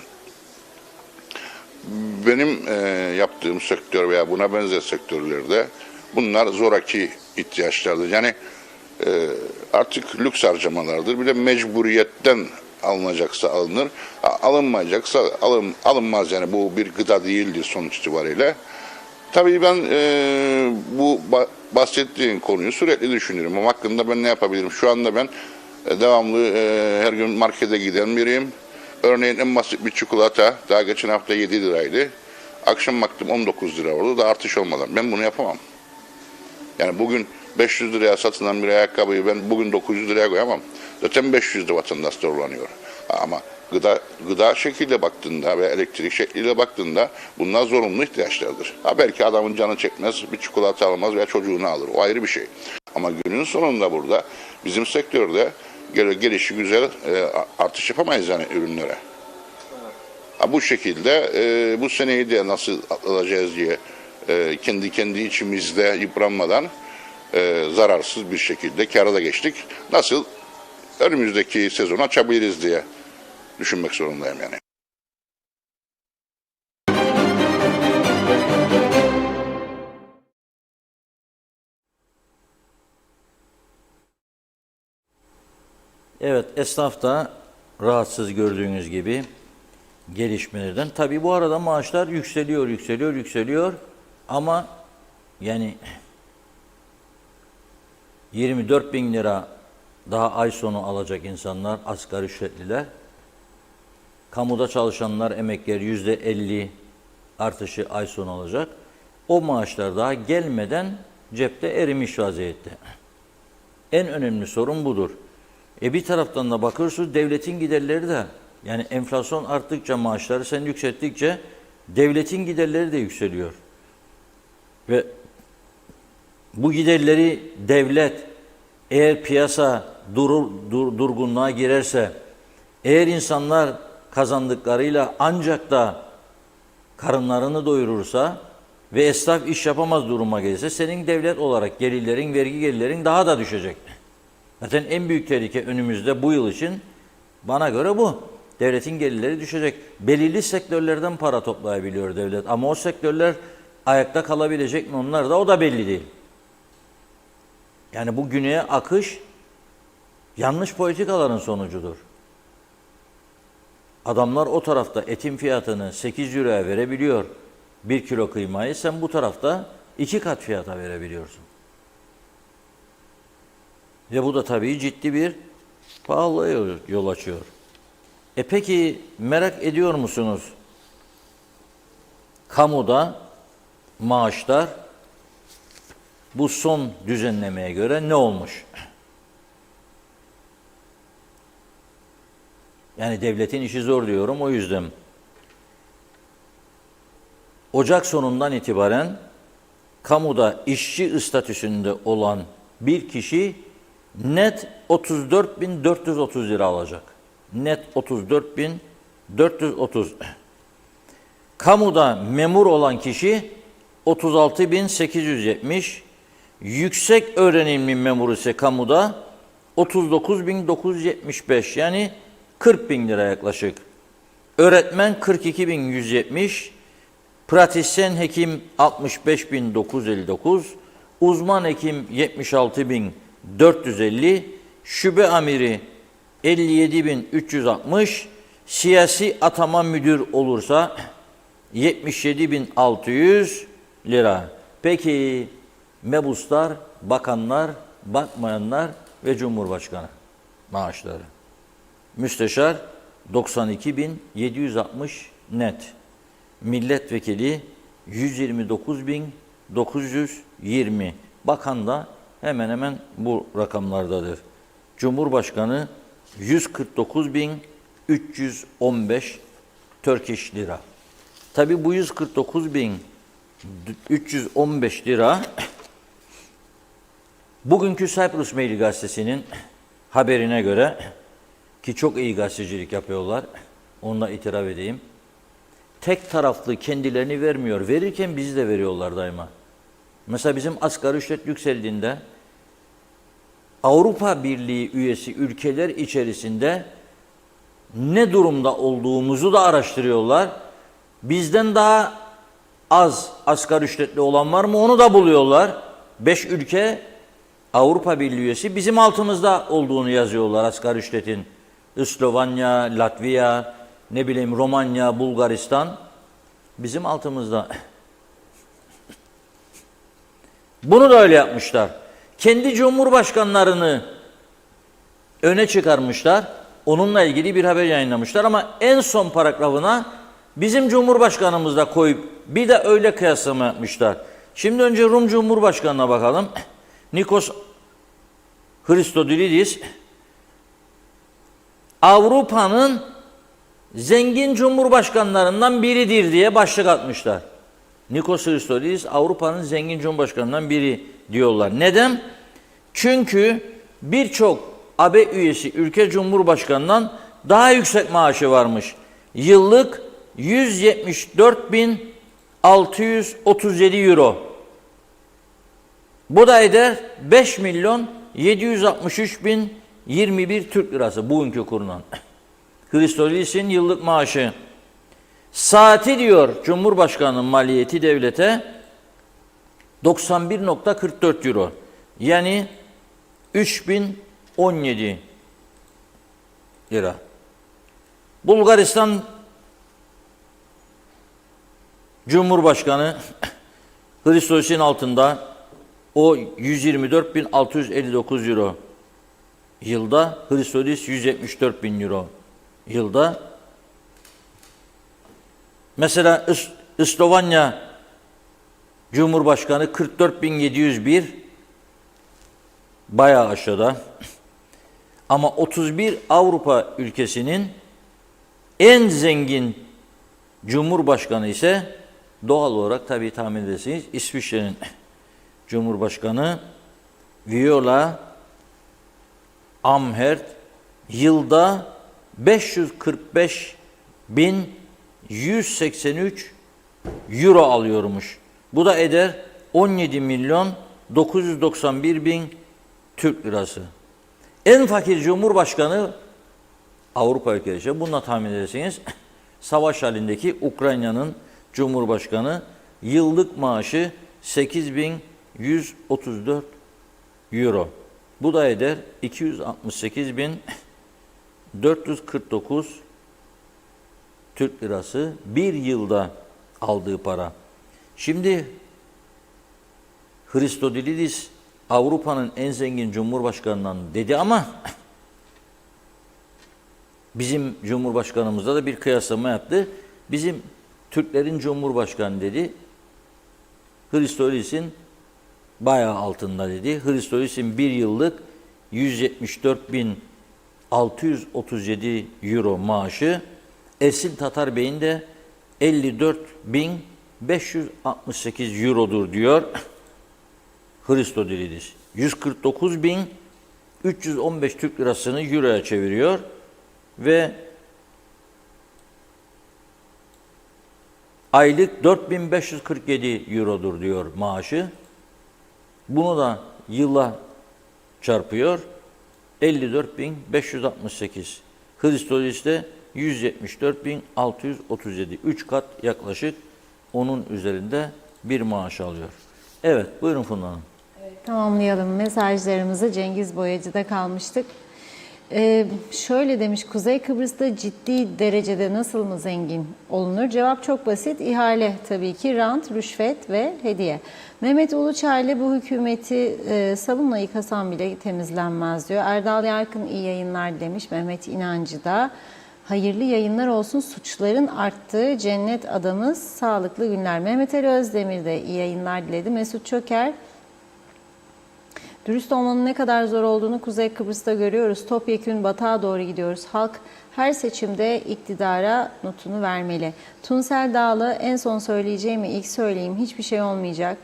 Benim yaptığım sektör veya buna benzer sektörlerde bunlar zoraki ihtiyaçlardır. Yani artık lüks harcamalardır. Bir de mecburiyetten alınacaksa alınır, alınmayacaksa alınmaz. Yani bu bir gıda değildir sonuç itibariyle. Tabii ben bu bahsettiğin konuyu sürekli düşünüyorum. Ama hakkında ben ne yapabilirim? Şu anda ben devamlı her gün markete giden biriyim. Örneğin en basit bir çikolata daha geçen hafta 7 liraydı. Akşam baktım 19 lira oldu da artış olmadan. Ben bunu yapamam. Yani bugün 500 liraya satılan bir ayakkabıyı ben bugün 900 liraya koyamam. Zaten 500'de vatandaş zorlanıyor. Ama gıda şekliyle baktığında ve elektrik şekliyle baktığında bunlar zorunlu ihtiyaçlardır. Belki adamın canı çekmez, bir çikolata almaz veya çocuğunu alır. O ayrı bir şey. Ama günün sonunda burada bizim sektörde gelişi güzel artış yapamayız yani ürünlere. Bu şekilde bu seneyi de nasıl atlatacağız diye kendi içimizde yıpranmadan zararsız bir şekilde kâra da geçtik. Nasıl önümüzdeki sezonu açabiliriz diye düşünmek zorundayım yani. Evet, esnaf da rahatsız gördüğünüz gibi gelişmelerden. Tabii bu arada maaşlar yükseliyor ama yani 24 bin lira daha ay sonu alacak insanlar, asgari ücretliler. Kamuda çalışanlar, emekliler %50 artışı ay sonu alacak. O maaşlar daha gelmeden cepte erimiş vaziyette. En önemli sorun budur. Bir taraftan da bakıyorsunuz devletin giderleri de, yani enflasyon arttıkça, maaşları sen yükselttikçe devletin giderleri de yükseliyor. Ve bu giderleri devlet eğer piyasa durgunluğa girerse, eğer insanlar kazandıklarıyla ancak da karınlarını doyurursa ve esnaf iş yapamaz duruma gelirse senin devlet olarak gelirlerin, vergi gelirlerin daha da düşecek. Zaten en büyük tehlike önümüzde bu yıl için bana göre bu. Devletin gelirleri düşecek. Belirli sektörlerden para toplayabiliyor devlet ama o sektörler ayakta kalabilecek mi onlar da, o da belli değil. Yani bu güneye akış yanlış politikaların sonucudur. Adamlar o tarafta etin fiyatını 8 euroya verebiliyor. 1 kilo kıymayı sen bu tarafta 2 kat fiyata verebiliyorsun. Ve bu da tabii ciddi bir pahalılığa yol açıyor. Peki merak ediyor musunuz? Kamuda maaşlar bu son düzenlemeye göre ne olmuş? Yani devletin işi zor diyorum o yüzden. Ocak sonundan itibaren kamuda işçi statüsünde olan bir kişi net 34.430 lira alacak. Net 34.430. Kamuda memur olan kişi 36.870. Yüksek öğrenimli memur ise kamuda 39.975, yani 40.000 lira yaklaşık. Öğretmen 42.170. Pratisyen hekim 65.959. Uzman hekim 76.450. Şube amiri 57.360. Siyasi atama müdür olursa 77.600 lira. Peki mebuslar, bakanlar, bakmayanlar ve Cumhurbaşkanı maaşları. Müsteşar 92.760 net. Milletvekili 129.920. Bakan da hemen hemen bu rakamlardadır. Cumhurbaşkanı 149.315 Turkish lira. Tabii bu 149.315 lira bugünkü Cyprus Mail gazetesinin haberine göre, ki çok iyi gazetecilik yapıyorlar, onu da itiraf edeyim, tek taraflı kendilerini vermiyor. Verirken bizi de veriyorlar daima. Mesela bizim asgari ücret yükseldiğinde Avrupa Birliği üyesi ülkeler içerisinde ne durumda olduğumuzu da araştırıyorlar. Bizden daha az asgari ücretli olan var mı onu da buluyorlar. 5 ülke Avrupa Birliği üyesi bizim altımızda olduğunu yazıyorlar asgari ücretin. Slovenya, Latvia, ne bileyim Romanya, Bulgaristan bizim altımızda. Bunu da öyle yapmışlar. Kendi cumhurbaşkanlarını öne çıkarmışlar. Onunla ilgili bir haber yayınlamışlar ama en son paragrafına bizim cumhurbaşkanımız da koyup bir de öyle kıyaslama yapmışlar. Şimdi önce Rum Cumhurbaşkanı'na bakalım. Nikos Christodoulidis Avrupa'nın zengin cumhurbaşkanlarından biridir diye başlık atmışlar. Nikos Christodoulidis Avrupa'nın zengin cumhurbaşkanlarından biri diyorlar. Neden? Çünkü birçok AB üyesi ülke cumhurbaşkanından daha yüksek maaşı varmış. Yıllık 174.637 euro. Bu da eder 5.763.021 Türk lirası bugünkü kurundan. Christodoulidis'in yıllık maaşı. Saati diyor Cumhurbaşkanı'nın maliyeti devlete 91.44 euro. Yani 3017 lira. Bulgaristan Cumhurbaşkanı Hristos'in altında o 124.659 euro yılda, Hristolis 174.000 euro yılda. Mesela İslovanya Cumhurbaşkanı 44.701, bayağı aşağıda. Ama 31 Avrupa ülkesinin en zengin Cumhurbaşkanı ise doğal olarak tabii tahmin edersiniz İsviçre'nin Cumhurbaşkanı Viola Amherd yılda 545.183 euro alıyormuş. Bu da eder 17.991.000 Türk lirası. En fakir Cumhurbaşkanı Avrupa ülkeleri. Bununla tahmin edersiniz. Savaş halindeki Ukrayna'nın Cumhurbaşkanı yıllık maaşı 8.134 euro. Bu da eder 268.449 Türk lirası bir yılda aldığı para. Şimdi Christodoulidis Avrupa'nın en zengin cumhurbaşkanından dedi ama bizim cumhurbaşkanımızla da bir kıyaslama yaptı. Bizim Türklerin cumhurbaşkanı dedi. Hristodoulis'in bayağı altında dedi. Hristodoulis'in bir yıllık 174.637 euro maaşı, Ersin Tatar Bey'in de 54.568 eurodur diyor Christodoulidis. 149.315 Türk lirasını euroya çeviriyor ve aylık 4.547 eurodur diyor maaşı. Bunu da yıla çarpıyor. 54.568. Christodoulis de 174.637. 3 kat yaklaşık onun üzerinde bir maaş alıyor. Evet, buyurun Funda Hanım. Tamamlayalım mesajlarımızı. Cengiz Boyacı'da kalmıştık. Şöyle demiş, Kuzey Kıbrıs'ta ciddi derecede nasıl mı zengin olunur? Cevap çok basit. İhale tabii ki, rant, rüşvet ve hediye. Mehmet Uluçaylı bu hükümeti sabunla yıkasan bile temizlenmez diyor. Erdal Yarkın iyi yayınlar demiş. Mehmet İnancı da hayırlı yayınlar olsun, suçların arttığı cennet adamız, sağlıklı günler. Mehmet Ali Özdemir de iyi yayınlar diledi. Mesut Çöker, dürüst olmanın ne kadar zor olduğunu Kuzey Kıbrıs'ta görüyoruz. Topyekün batağa doğru gidiyoruz. Halk her seçimde iktidara notunu vermeli. Tunsel Dağlı, en son söyleyeceğimi ilk söyleyeyim, hiçbir şey olmayacak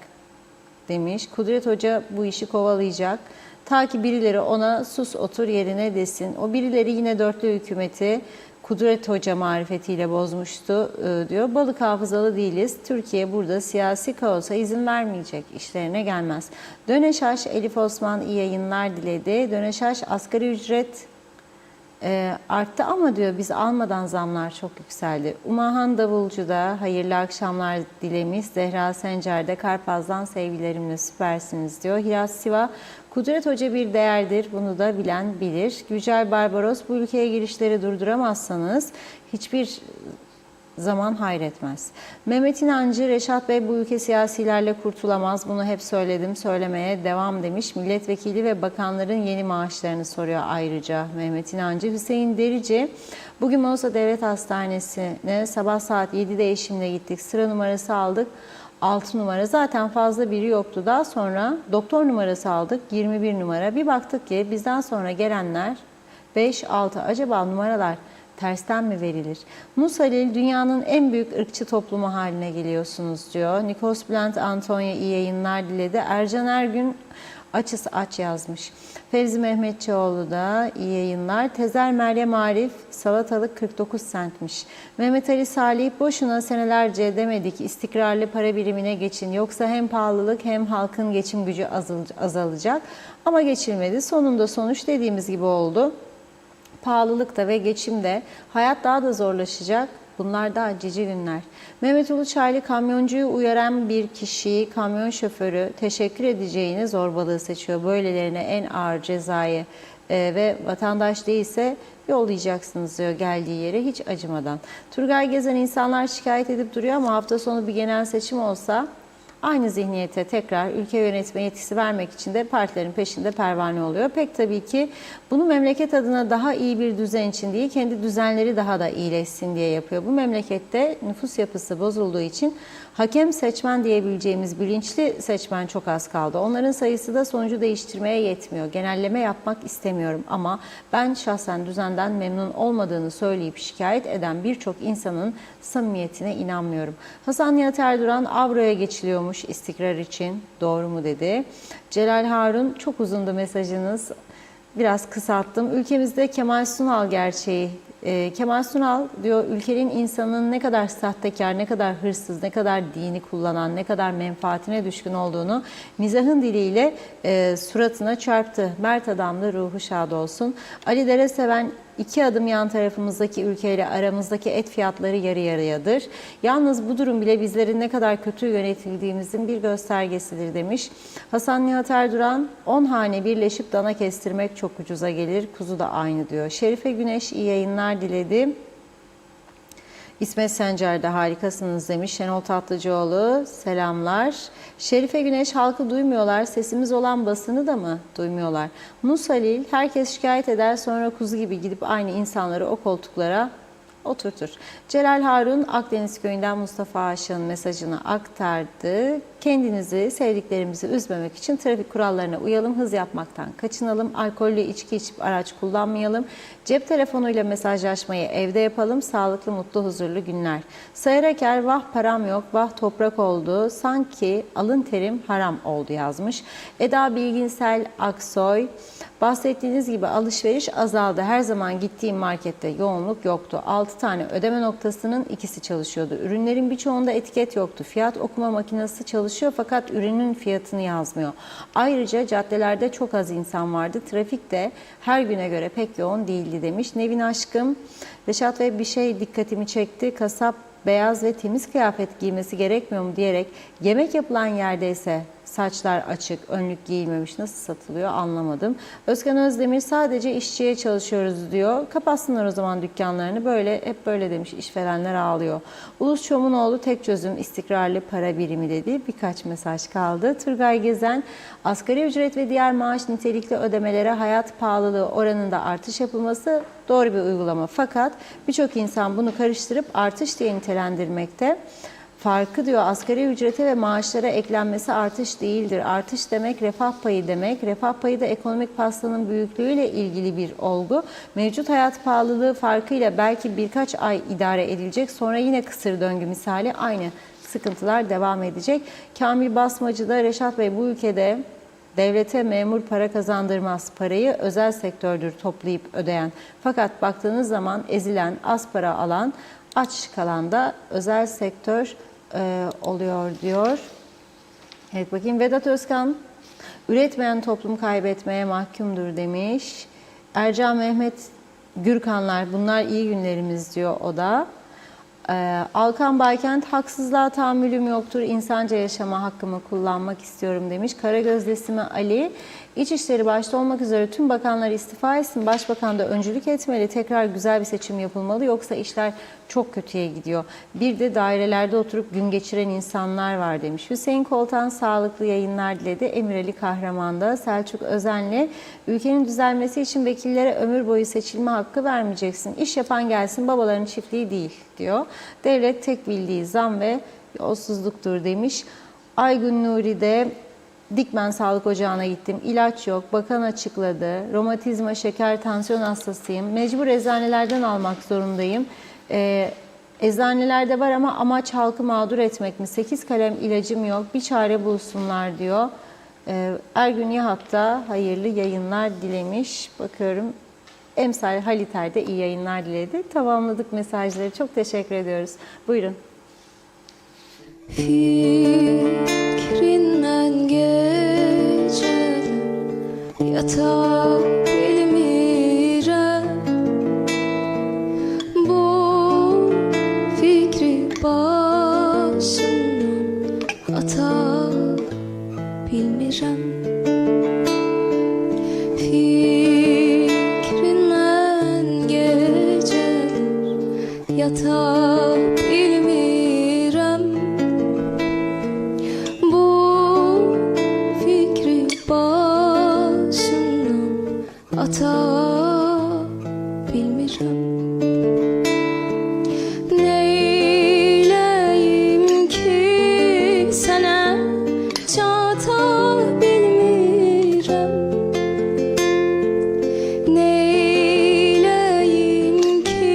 demiş. Kudret Hoca bu işi kovalayacak. Ta ki birileri ona sus otur yerine desin. O birileri yine dörtlü hükümeti Kudret Hoca marifetiyle bozmuştu diyor. Balık hafızalı değiliz. Türkiye burada siyasi kaosa izin vermeyecek. İşlerine gelmez. Döneşaş, Elif Osman iyi yayınlar diledi. Döneşaş, asgari ücret arttı ama diyor biz almadan zamlar çok yükseldi. Umahan Davulcu da hayırlı akşamlar dilemiş. Zehra Sencer de Karpaz'dan sevgilerimle süpersiniz diyor. Hiras Siva, Kudret Hoca bir değerdir, bunu da bilen bilir. Gücel Barbaros, bu ülkeye girişleri durduramazsanız hiçbir zaman hayretmez. Mehmet İnancı, Reşat Bey bu ülke siyasilerle kurtulamaz. Bunu hep söyledim, söylemeye devam demiş. Milletvekili ve bakanların yeni maaşlarını soruyor ayrıca Mehmet İnancı. Hüseyin Derici, bugün Mosa Devlet Hastanesi'ne sabah saat 7'de eşimle gittik. Sıra numarası aldık. 6 numara, zaten fazla biri yoktu. Daha sonra doktor numarası aldık, 21 numara. Bir baktık ki bizden sonra gelenler 5, 6, acaba numaralar tersten mi verilir? Musalil, dünyanın en büyük ırkçı toplumu haline geliyorsunuz diyor. Nikos Bülent Antonio iyi yayınlar diledi. Ercan Ergün açız aç yazmış. Fevzi Mehmetçioğlu da iyi yayınlar. Tezer Meryem Arif, salatalık 49 centmiş. Mehmet Ali Salih, boşuna senelerce demedik istikrarlı para birimine geçin. Yoksa hem pahalılık hem halkın geçim gücü azalacak. Ama geçilmedi. Sonunda sonuç dediğimiz gibi oldu. Pahalılıkta ve geçimde hayat daha da zorlaşacak. Bunlar da cici günler. Mehmet Uluçaylı, kamyoncuyu uyaran bir kişiyi kamyon şoförü teşekkür edeceğini zorbalığı seçiyor. Böylelerine en ağır cezayı ve vatandaş değilse yollayacaksınız diyor geldiği yere hiç acımadan. Turgay Gezen insanlar şikayet edip duruyor ama hafta sonu bir genel seçim olsa aynı zihniyete tekrar ülke yönetme yetkisi vermek için de partilerin peşinde pervane oluyor. Pek tabii ki bunu memleket adına daha iyi bir düzen için değil, kendi düzenleri daha da iyileşsin diye yapıyor. Bu memlekette nüfus yapısı bozulduğu için hakem seçmen diyebileceğimiz bilinçli seçmen çok az kaldı. Onların sayısı da sonucu değiştirmeye yetmiyor. Genelleme yapmak istemiyorum ama ben şahsen düzenden memnun olmadığını söyleyip şikayet eden birçok insanın samimiyetine inanmıyorum. Hasan Nihat Erduran avroya geçiliyormuş istikrar için. Doğru mu dedi. Celal Harun çok uzundu mesajınız. Biraz kısalttım. Ülkemizde Kemal Sunal gerçeği. Kemal Sunal diyor ülkenin insanının ne kadar sahtekar, ne kadar hırsız, ne kadar dini kullanan, ne kadar menfaatine düşkün olduğunu mizahın diliyle suratına çarptı. Mert adamda ruhu şad olsun. Ali Dereseven 2 adım yan tarafımızdaki ülkeyle aramızdaki et fiyatları yarı yarıyadır. Yalnız bu durum bile bizlerin ne kadar kötü yönetildiğimizin bir göstergesidir demiş. Hasan Nihat Erduran 10 hane birleşip dana kestirmek çok ucuza gelir. Kuzu da aynı diyor. Şerife Güneş iyi yayınlar diledi. İsmet Sencer de harikasınız demiş. Şenol Tatlıcıoğlu selamlar. Şerife Güneş halkı duymuyorlar. Sesimiz olan basını da mı duymuyorlar? Nus Halil herkes şikayet eder sonra kuzu gibi gidip aynı insanları o koltuklara oturtur. Celal Harun Akdeniz Köyü'nden Mustafa Aşık'ın mesajını aktardı. Kendinizi, sevdiklerimizi üzmemek için trafik kurallarına uyalım, hız yapmaktan kaçınalım, alkollü içki içip araç kullanmayalım, cep telefonuyla mesajlaşmayı evde yapalım, sağlıklı, mutlu, huzurlu günler. Sayar Aker, vah param yok, vah toprak oldu, sanki alın terim haram oldu yazmış. Eda Bilginsel Aksoy, bahsettiğiniz gibi alışveriş azaldı. Her zaman gittiğim markette yoğunluk yoktu. 6 tane ödeme noktasının ikisi çalışıyordu. Ürünlerin birçoğunda etiket yoktu. Fiyat okuma makinesi çalışıyor fakat ürünün fiyatını yazmıyor. Ayrıca caddelerde çok az insan vardı. Trafik de her güne göre pek yoğun değildi demiş. Nevin Aşkım, Reşat Bey bir şey dikkatimi çekti. Kasap beyaz ve temiz kıyafet giymesi gerekmiyor mu diyerek yemek yapılan yerde ise saçlar açık, önlük giyilmemiş nasıl satılıyor anlamadım. Özkan Özdemir sadece işçiye çalışıyoruz diyor. Kapatsınlar o zaman dükkanlarını. Böyle hep böyle demiş, işverenler ağlıyor. Ulus Çomunoğlu tek çözüm istikrarlı para birimi dedi. Birkaç mesaj kaldı. Turgay Gezen, asgari ücret ve diğer maaş nitelikli ödemelere hayat pahalılığı oranında artış yapılması doğru bir uygulama. Fakat birçok insan bunu karıştırıp artış diye nitelendirmekte. Farkı diyor asgari ücrete ve maaşlara eklenmesi artış değildir. Artış demek refah payı demek. Refah payı da ekonomik pastanın büyüklüğüyle ilgili bir olgu. Mevcut hayat pahalılığı farkıyla belki birkaç ay idare edilecek. Sonra yine kısır döngü misali aynı sıkıntılar devam edecek. Kamil Basmacı da Reşat Bey bu ülkede devlete memur para kazandırmaz. Parayı özel sektördür toplayıp ödeyen. Fakat baktığınız zaman ezilen, az para alan, aç kalan da özel sektör oluyor diyor. Evet bakayım Vedat Özkan, üretmeyen toplum kaybetmeye mahkumdur demiş. Ercan Mehmet Gürkanlar, bunlar iyi günlerimiz diyor o da. Alkan Baykent, haksızlığa tahammülüm yoktur, insanca yaşama hakkımı kullanmak istiyorum demiş. Karagöz Desimi Ali, İçişleri başta olmak üzere tüm bakanlar istifa etsin, başbakan da öncülük etmeli, tekrar güzel bir seçim yapılmalı yoksa işler çok kötüye gidiyor. Bir de dairelerde oturup gün geçiren insanlar var demiş. Hüseyin Koltan sağlıklı yayınlar diledi. Emir Ali Kahraman'da, Selçuk Özenli, ülkenin düzelmesi için vekillere ömür boyu seçilme hakkı vermeyeceksin. İş yapan gelsin, babaların çiftliği değil diyor. Devlet tek bildiği zam ve yolsuzluktur demiş. Aygun Nuri de Dikmen Sağlık Ocağı'na gittim. İlaç yok. Bakan açıkladı. Romatizma, şeker, tansiyon hastasıyım. Mecbur eczanelerden almak zorundayım. Eczanelerde var ama amaç halkı mağdur etmek mi? 8 kalem ilacım yok. Bir çare bulsunlar diyor. Ergün Yahat da hayırlı yayınlar dilemiş. Bakıyorum. Emsal Haliter de iyi yayınlar diledi. Tamamladık mesajları. Çok teşekkür ediyoruz. Buyurun. Fikrinden geçerim yatağa bilmirem, bu fikri başımdan ata bilmirem. Fikrinden geçerim yata bilmirəm. Bu fikri başımdan ata bilmirəm. Neyləyim ki sənə çata bilmirəm. Neyləyim ki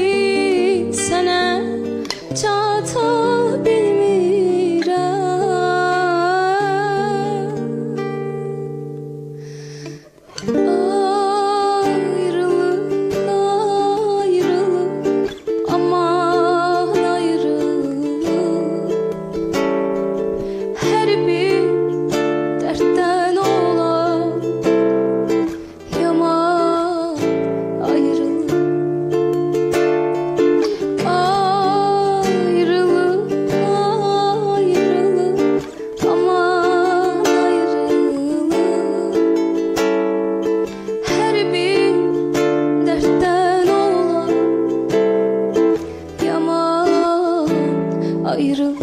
sənə çata bilmirəm. Ayrılık, ayrılık, aman ayrılık. Her bir dertten olan yaman ayrılık. Ayrılık, ayrılık, aman ayrılık. Her bir dertten olan yaman ayrılık.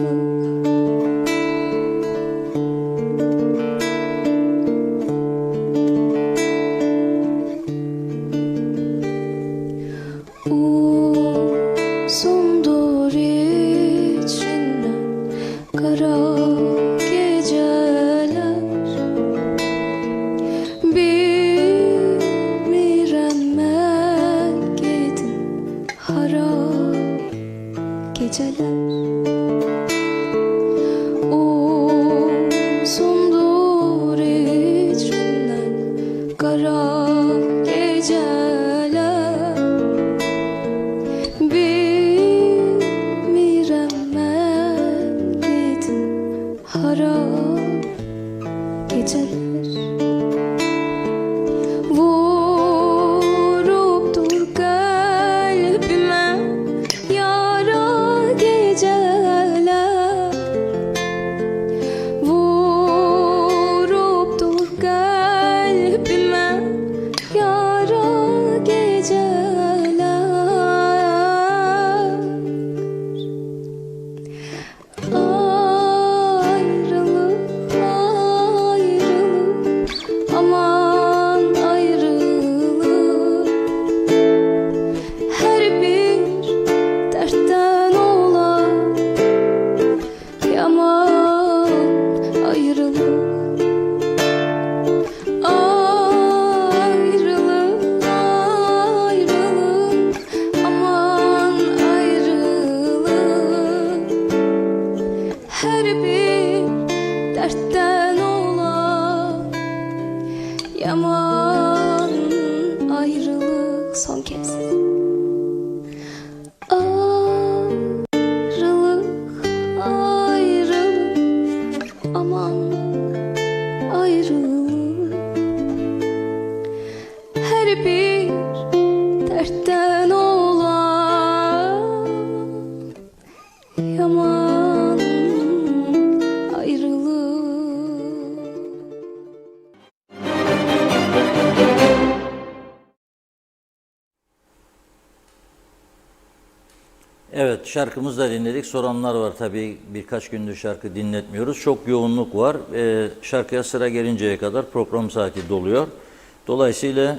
Uzundur içinden kara geceler. Bilmirəm mən gedim hara geceler. Uzundur içinden kara geceler. Bilmirəm mən gedim hara geceler. Vurubdur kalbime yara geceler. Vurubdur kalbime yara geceler. Ayrılık, ayrılık, aman ayrılık. Her bir dertten olan yaman ayrılık. Ayrılık, ayrılık, aman ayrılık. Her bir dertten olan yaman ayrılık. Son kez. Ayrılık, ayrılık, aman ayrılık. Her bir dertten olan yaman ayrılık. Evet, şarkımızı da dinledik. Soranlar var tabii, birkaç gündür şarkı dinletmiyoruz. Çok yoğunluk var. Şarkıya sıra gelinceye kadar program saati doluyor. Dolayısıyla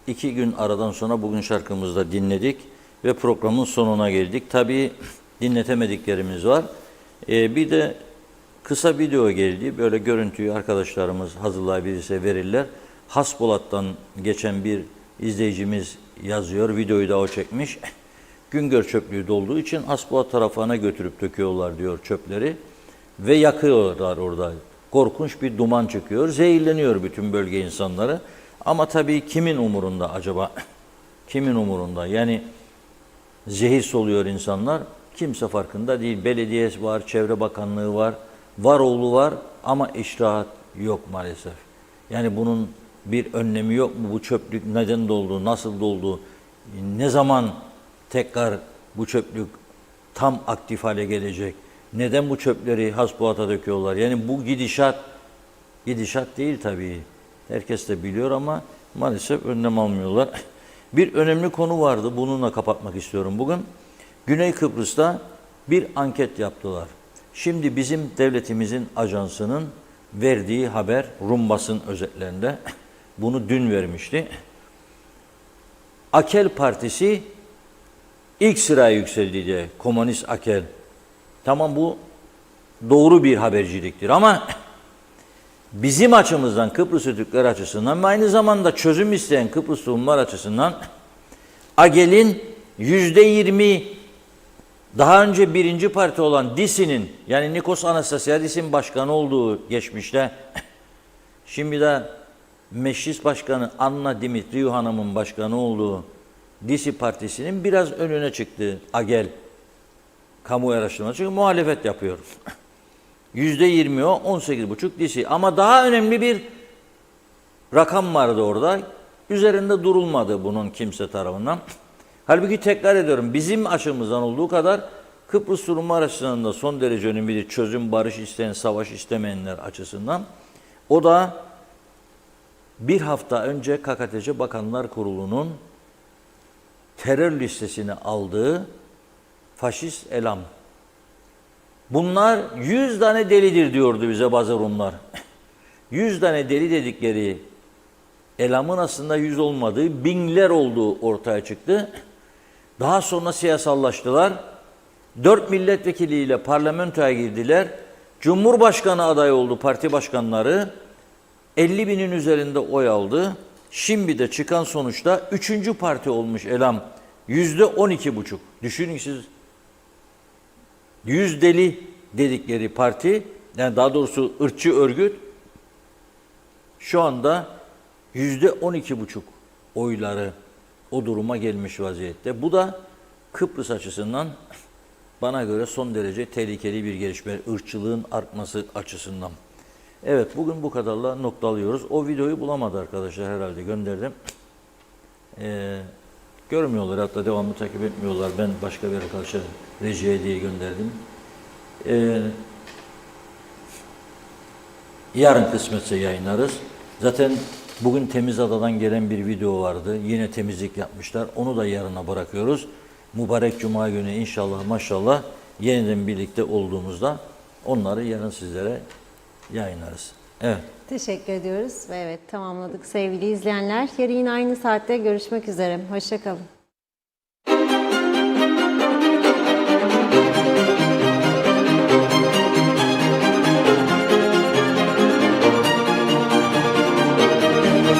2 gün aradan sonra bugün şarkımızı da dinledik ve programın sonuna geldik. Tabii dinletemediklerimiz var. Bir de kısa video geldi. Böyle görüntüyü arkadaşlarımız hazırlayabilirse verirler. Haspolat'tan geçen bir izleyicimiz yazıyor. Videoyu da o çekmiş. Güngör çöplüğü dolduğu için Haspolat tarafına götürüp döküyorlar diyor çöpleri. Ve yakıyorlar orada. Korkunç bir duman çıkıyor. Zehirleniyor bütün bölge insanları. Ama tabii kimin umurunda acaba? Kimin umurunda? Yani zehir soluyor insanlar. Kimse farkında değil. Belediyesi var, Çevre Bakanlığı var, Varoğlu var ama icraat yok maalesef. Yani bunun bir önlemi yok mu? Bu çöplük neden doldu, nasıl doldu, ne zaman tekrar bu çöplük tam aktif hale gelecek? Neden bu çöpleri Haspolat'a döküyorlar? Yani bu gidişat değil tabii. Herkes de biliyor ama maalesef önlem almıyorlar. Bir önemli konu vardı. Bununla kapatmak istiyorum bugün. Güney Kıbrıs'ta bir anket yaptılar. Şimdi bizim devletimizin ajansının verdiği haber, Rum basın özetlerinde bunu dün vermişti. Akel Partisi ilk sıraya yükseldi diye, Komünist Akel. Tamam, bu doğru bir haberciliktir ama bizim açımızdan, Kıbrıs Türkler açısından ve aynı zamanda çözüm isteyen Kıbrıs Rumlar açısından Agel'in %20 daha önce birinci parti olan DİSİ'nin, yani Nikos Anastasiadis'in başkanı olduğu geçmişte, şimdi de Meclis Başkanı Anna Dimitriou Hanım'ın başkanı olduğu DİSİ Partisi'nin biraz önüne çıktı Agel kamuoyu araştırması, çünkü muhalefet yapıyor. %20 o, 18,5 DİSİ. Ama daha önemli bir rakam vardı orada. Üzerinde durulmadı bunun kimse tarafından. Halbuki tekrar ediyorum, bizim açımızdan olduğu kadar Kıbrıs Rumlar açısından da son derece önemli, çözüm, barış isteyen, savaş istemeyenler açısından. O da bir hafta önce KKTC Bakanlar Kurulu'nun terör listesine aldığı faşist elam. Bunlar 100 tane delidir diyordu bize bazı Rumlar. 100 tane deli dedikleri elamın aslında 100 olmadığı, binler olduğu ortaya çıktı. Daha sonra siyasallaştılar. 4 milletvekiliyle parlamentoya girdiler. Cumhurbaşkanı adayı oldu parti başkanları. 50 binin üzerinde oy aldı. Şimdi de çıkan sonuçta 3. parti olmuş elam. %12,5. Düşünün siz, 100 deli dedikleri parti, yani daha doğrusu ırkçı örgüt, şu anda %12,5 oyları o duruma gelmiş vaziyette. Bu da Kıbrıs açısından bana göre son derece tehlikeli bir gelişme, ırkçılığın artması açısından. Evet, bugün bu kadarla noktalıyoruz. O videoyu bulamadı arkadaşlar, herhalde gönderdim. Görmüyorlar, hatta devamlı takip etmiyorlar. Ben başka bir arkadaşa rejiye diye gönderdim. Yarın kısmetse yayınlarız. Zaten bugün Temizada'dan gelen bir video vardı. Yine temizlik yapmışlar. Onu da yarına bırakıyoruz. Mübarek Cuma günü inşallah maşallah yeniden birlikte olduğumuzda onları yarın sizlere yayınlarız. Evet. Teşekkür ediyoruz ve evet, tamamladık sevgili izleyenler. Yarın yine aynı saatte görüşmek üzere. Hoşça kalın.